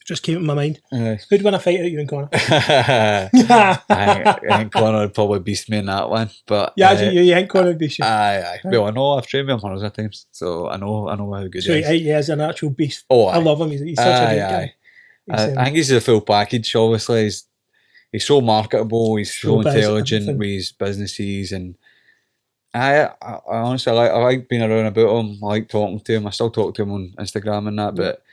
just came to my mind. Who'd win a fight out you and Connor? I think Connor would probably beast me in that one. But you think Connor would beast you? Aye. Well, I know, I've trained with him hundreds of times, so I know how good he is. So he is an actual beast. I love him. He's such a good guy. I think he's the full package. Obviously, he's so marketable. He's so intelligent with his businesses, and I honestly I like being around about him. I like talking to him. I still talk to him on Instagram and that, but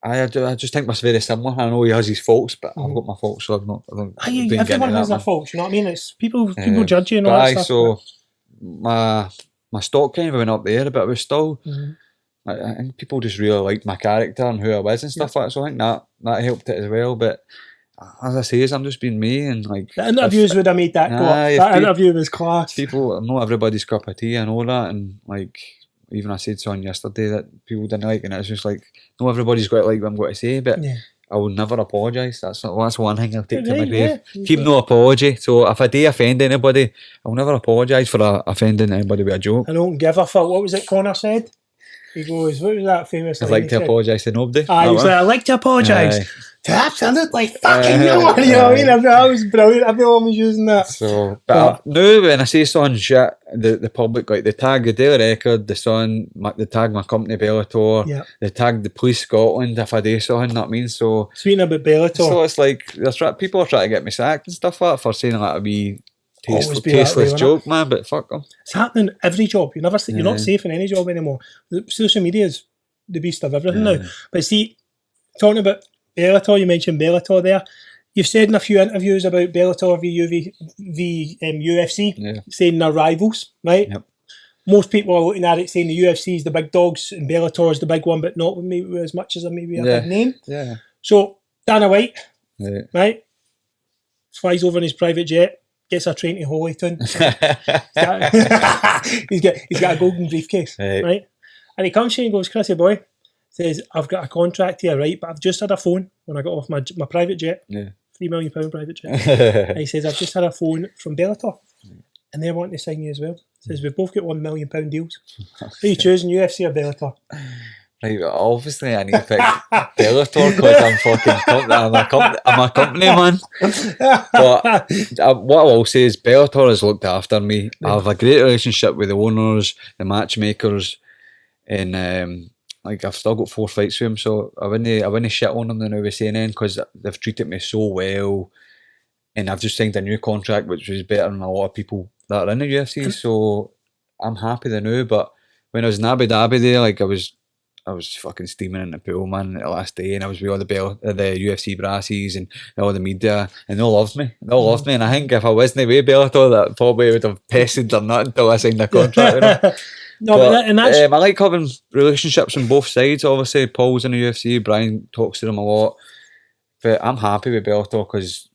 I just think we're very similar. I know he has his faults, but I've got my faults, so I don't everyone has their faults, you know what I mean? It's people judge you and all that stuff. So my stock kind of went up there, but I was still I think people just really liked my character and who I was and stuff like that. So I think that helped it as well. But as I say, I'm just being me, and like the interviews would have made that go up. That interview was class. People, not everybody's cup of tea, I know that, and like even I said something yesterday that people didn't like, and it's just like, not everybody's got to like what I'm going to say, but I will never apologise. That's one thing I'll take to my grave. Keep no apology. So if I do offend anybody, I'll never apologise for offending anybody with a joke. I don't give a fuck. What was it Connor said? He goes, what was that famous I'd like to apologise to nobody. He was like, I'd like to apologise to absolutely fucking no one. You know what I mean? That was brilliant. Everyone was using that. So, but now when I say something shit, the public, like, they tag the Daily Record, the Sun, they tag my company Bellitor, they tag the Police Scotland if I do something, you know what I mean? So, speaking about Bellitor. So it's like, people are trying to get me sacked and stuff like that for saying that a wee tasteless joke, man, but fuck them. It's happening in every job. You're not safe in any job anymore. Social media is the beast of everything now. But see, talking about Bellitor, you mentioned Bellitor there. You've said in a few interviews about Bellitor v UFC, saying they're rivals, right? Yep. Most people are looking at it saying the UFC is the big dogs and Bellator is the big one, but not maybe as much as maybe a big name. Yeah. So Dana White, Right. right? Flies over in his private jet, gets a train to Holytown. he's got a golden briefcase, right? And he comes to you and goes, Chrissy boy, says, I've got a contract here, right? But I've just had a phone when I got off my private jet. Yeah. £3 million private jet. And he says, I've just had a phone from Bellitor. And they're wanting to sign you as well. Says, we've both got £1 million deals. Who are you choosing, UFC or Bellitor? Right, obviously I need to pick Bellitor because I'm a company man. But what I will say is Bellitor has looked after me. I have a great relationship with the owners, the matchmakers, and like I've still got 4 fights with them, so I wouldn't shit on them now with saying because they've treated me so well, and I've just signed a new contract which was better than a lot of people that are in the UFC, so I'm happy the now. But when I was in Abu Dhabi there, like I was fucking steaming in the pool, man, the last day, and I was with all the UFC brassies and all the media, and they all loved me. And I think if I wasn't with Bellator, that probably would have pestered or not until I signed a contract with them. No, but that's... I like having relationships on both sides. Obviously, Paul's in the UFC, Brian talks to them a lot, but I'm happy with Bellator because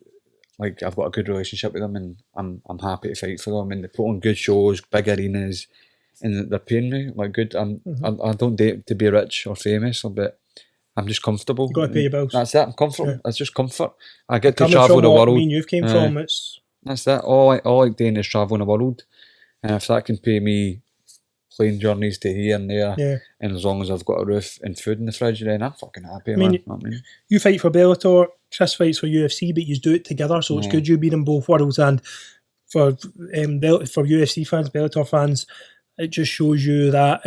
like I've got a good relationship with them, and I'm happy to fight for them, and they put on good shows, big arenas. And they're paying me like good. I don't date to be rich or famous, but I'm just comfortable. You've got to pay your bills. That's it. I'm comfort. Yeah. It's just comfort. I get to Coming travel from the what world. me and you've came from, it's... That's it. All I like doing is traveling the world, and if that can pay me plane journeys to here and there, and as long as I've got a roof and food in the fridge, then I'm fucking happy, man. You fight for Bellitor, Chris fights for UFC, but you do it together, so it's good you be in both worlds. And for UFC fans, Bellitor fans, it just shows you that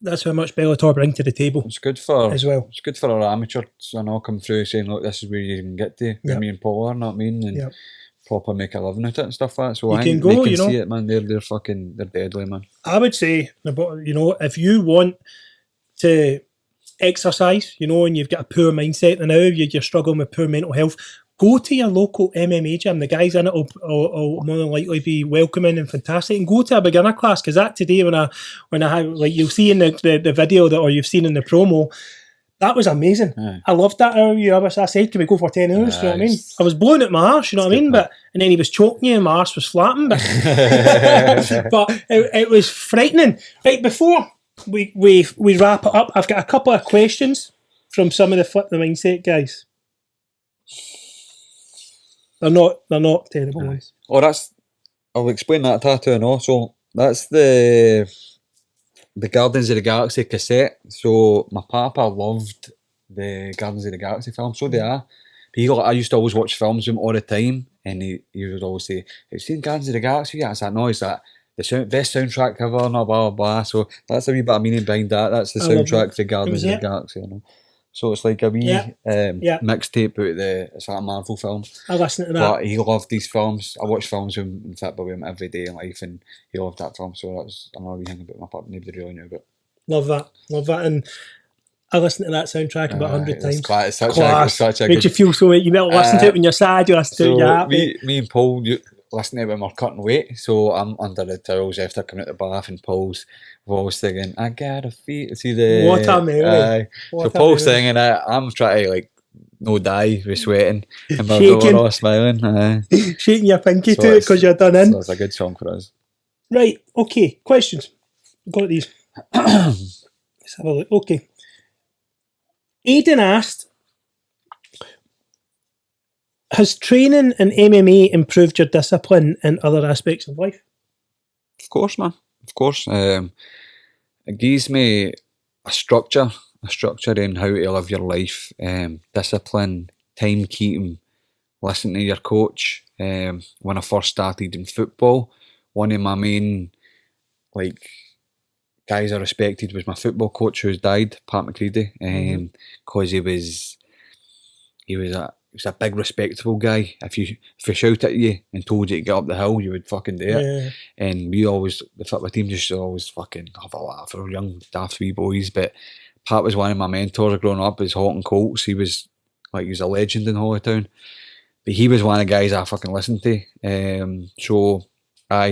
that's how much Bellitor bring to the table. It's good for as well. It's good for our amateurs and all come through saying, look, this is where you can get to. Me and Paul are, not mean, and proper make a living at it and stuff like that. So I think they can see it, man. They're deadly, man. I would say, if you want to exercise, and you've got a poor mindset now, you're struggling with poor mental health, go to your local MMA gym. The guys in it will more than likely be welcoming and fantastic. And go to a beginner class, because that today when I have, like you'll see in the video or you've seen in the promo, that was amazing. I loved that hour you. I said, can we go for 10 hours? You know what I mean? I was blowing at my arse, you know what I mean? But and then he was choking you and my arse was flapping. But, but it was frightening. Right, before we wrap it up, I've got a couple of questions from some of the Flip the Mindset guys. They're not terrible ones. I'll explain that tattoo and also that's the Guardians of the Galaxy cassette. So my papa loved the Guardians of the Galaxy film, so did I. But I used to always watch films with him all the time, and he would always say, "Have you seen Guardians of the Galaxy yet?" I was like, "No." He's like, "The best soundtrack ever," and blah blah blah. So that's a wee bit of meaning behind that. That's the soundtrack for Guardians of the Galaxy, So it's like a wee mixtape out it's like a Marvel film. I listened to that. But he loved these films. I watch films with him, in fact, with him every day in life, and he loved that film. So that's another wee thing about my papa. Nobody really knew about. Love that. And I listened to that soundtrack about 100 times. It's such a makes you feel so. You might listen to it when you're sad. You listen to it when you're happy. Me and Paul listen to it when we're cutting weight. So I'm under the towels after coming out the bath, and Paul's always singing, "I got a feet." See the what a memory. So Paul's singing it. I'm trying to no die with sweating, and we're all smiling, shaking your pinky to it because you're done in. So it's a good song for us. Right. Okay. Questions. Got these. Let's have a look. Okay. Aidan asked, has training in MMA improved your discipline in other aspects of life? Of course, man. Of course. It gives me a structure in how to live your life, discipline, timekeeping, listen to your coach. When I first started in football, one of my main guys I respected was my football coach who's died, Pat McCready, because he was a big respectable guy. If he shouted at you and told you to get up the hill, you would fucking do it. And we always, the football team just always fucking have a laugh for young daft wee boys. But Pat was one of my mentors growing up as Hawton Colts. He was a legend in Holytown. But he was one of the guys I fucking listened to.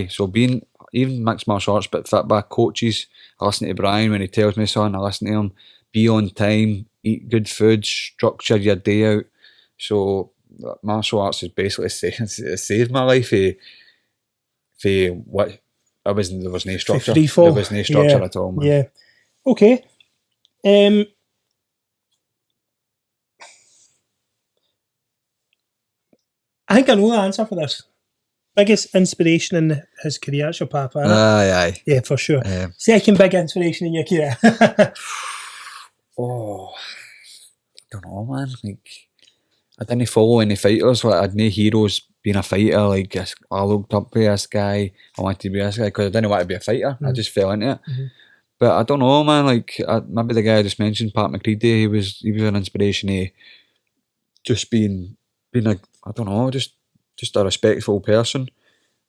So being even mixed martial arts, but fit back coaches, I listen to Brian when he tells me something, I listen to him. Be on time, eat good food, structure your day out. So martial arts is basically saved my life. What there was no structure. Free fall. There was no structure at all, man. Yeah. Okay. I think I know the answer for this. Biggest inspiration in his career, that's your papa, isn't it? Aye. Yeah, for sure. Second big inspiration in your career. Oh, I don't know, man. Like, I didn't follow any fighters. Like, I had no heroes being a fighter. Like, I looked up to this guy. I wanted to be this guy because I didn't want to be a fighter. I just fell into it. But I don't know, man. Like, maybe the guy I just mentioned, Pat McCready, he was an inspiration. Just being a, I don't know, just a respectful person.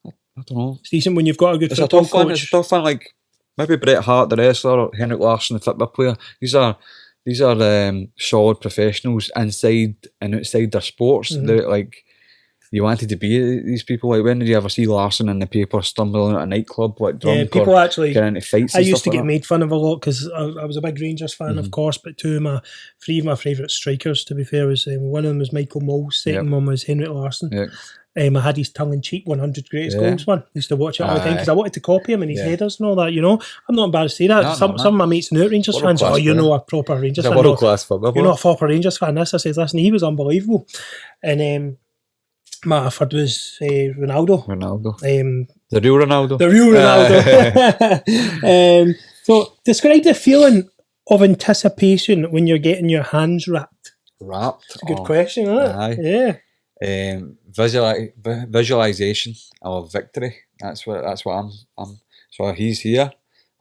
I don't know. It's decent when you've got a good It's a football tough one. coach. It's a tough one. Like, maybe Bret Hart, the wrestler, or Henrik Larsson, the football player. These are solid professionals inside and outside their sports. They're like, you wanted to be these people. Like, when did you ever see Larsson in the paper stumbling at a nightclub, like drunk, Yeah, people or actually getting into fights? I and used stuff to get like made fun of a lot because I was a big Rangers fan, of course, but three of my favourite strikers, to be fair, was one of them was Michael Moles, second one was Henrik Larsson. Yeah. I had his tongue-in-cheek 100 greatest goals one. I used to watch it all the time because I wanted to copy him and his headers and all that, you know. I'm not embarrassed to say that. Some of my mates are not Rangers fans. Oh, you're not a proper Rangers fan. World-class football. You're not a proper Rangers fan. This, I said, listen, he was unbelievable. And my third was Ronaldo. The real Ronaldo. The real Ronaldo. So describe the feeling of anticipation when you're getting your hands wrapped. It's a good question, isn't it? Aye. Yeah. Visualization of victory. That's what I'm. So he's here.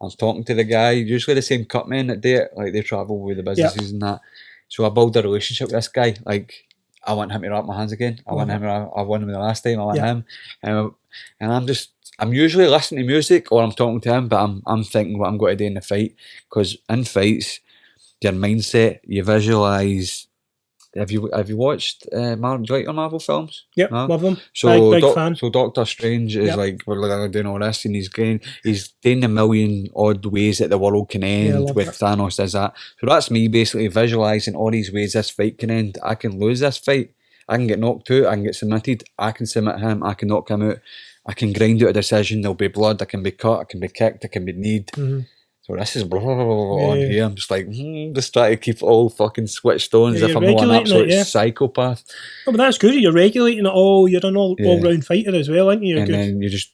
I'm talking to the guy. Usually the same cut men that do it. Like, they travel with the businesses and that. So I build a relationship with this guy. Like, I want him to wrap my hands again. I want him. I won him the last time. I want him. And I'm usually listening to music or I'm talking to him, but I'm thinking what I'm going to do in the fight. Because in fights, your mindset, you visualise. Have you watched do you like your Marvel films? Yep, no? Love them. So big fan. So Doctor Strange is like, we're doing all this, and he's doing a million odd ways that the world can end with Thanos does that. So that's me basically visualising all these ways this fight can end. I can lose this fight. I can get knocked out. I can get submitted. I can submit him. I can knock him out. I can grind out a decision. There'll be blood. I can be cut. I can be kicked. I can be kneed. So this is on here. I'm just like, just trying to keep it all fucking switched on as if I'm not an absolute psychopath. Oh, but that's good. You're regulating it all. You're an all-round fighter as well, aren't you? You're and good. Then you just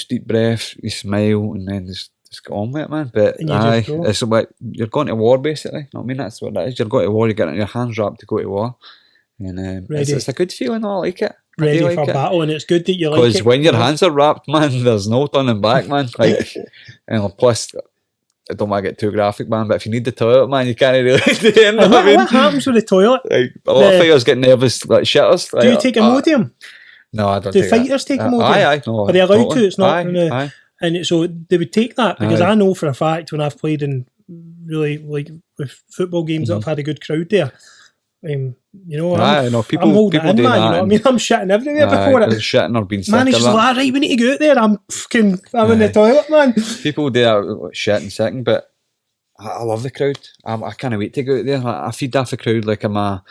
deep breath, you smile, and then just get on with it, man. But it's like you're going to war, basically. I mean, that's what that is. You're going to war. You're getting your hands wrapped to go to war, and it's a good feeling. I like it. Ready for battle, and it's good that you like it. Because when your hands are wrapped, man, there's no turning back, man. Like, and plus, I don't want to get too graphic, man, but if you need the toilet, man, you can't really do anything. What happens with the toilet? Like, a lot of fighters get nervous, like shitters. Do you take Imodium? No, I don't. Do fighters take Imodium? Aye, no. Are they allowed to? It's not. Aye. And so they would take that because I know for a fact when I've played in really like with football games that I've had a good crowd there. I'm holding it in, man. You know what I mean? I'm shitting everywhere before it. Shitting or being sick. Man, he's just like, right, we need to go out there. I'm in the toilet, man. People do that shitting second, but I love the crowd. I can't wait to go out there. I feed off the crowd like I'm a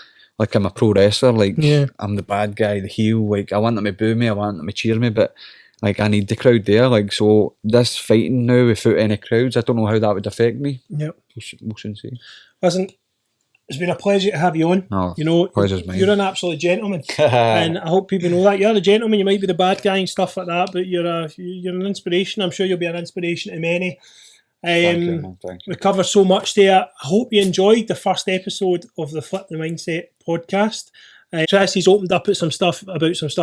pro wrestler. Like, I'm the bad guy, the heel. Like, I want them to boo me, I want them to cheer me, but like, I need the crowd there. Like, so this fighting now without any crowds, I don't know how that would affect me. Yep. We'll soon see. Listen, it's been a pleasure to have you on. No, you know, pleasure's mine. You're an absolute gentleman, and I hope people know that. You're a gentleman. You might be the bad guy and stuff like that, but you're an inspiration. I'm sure you'll be an inspiration to many. Thank you. We cover so much there. I hope you enjoyed the first episode of the Flip the Mindset podcast. Tracy's opened up at some stuff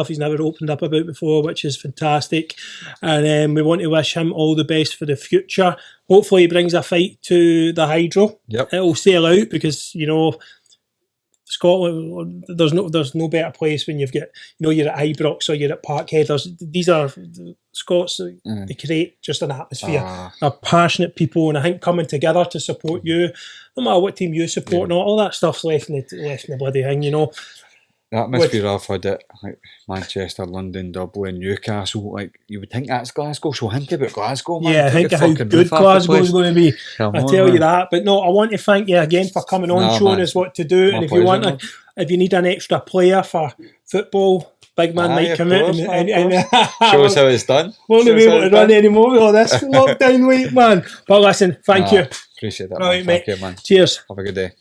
he's never opened up about before, which is fantastic. And we want to wish him all the best for the future. Hopefully he brings a fight to the Hydro. Yep. It'll sail out because, you know, Scotland, there's no better place when you've got, you know, you're at Ibrox or you're at Parkhead. These are Scots, they create just an atmosphere. They're passionate people, and I think coming together to support you, no matter what team you support, and all that stuff's left in the bloody thing, you know. That must be rough. Had it like Manchester, London, Dublin, Newcastle. Like you would think that's Glasgow. So think about Glasgow, man. Yeah, think of how good Glasgow's going to be. I tell you that. But no, I want to thank you again for coming on, showing us what to do. And if you want, if you need an extra player for football, big man might come out and show us how it's done. Won't be able to run anymore with all this lockdown week, man. But listen, thank you. Appreciate that. Right, man. Thank you, man. Cheers. Have a good day.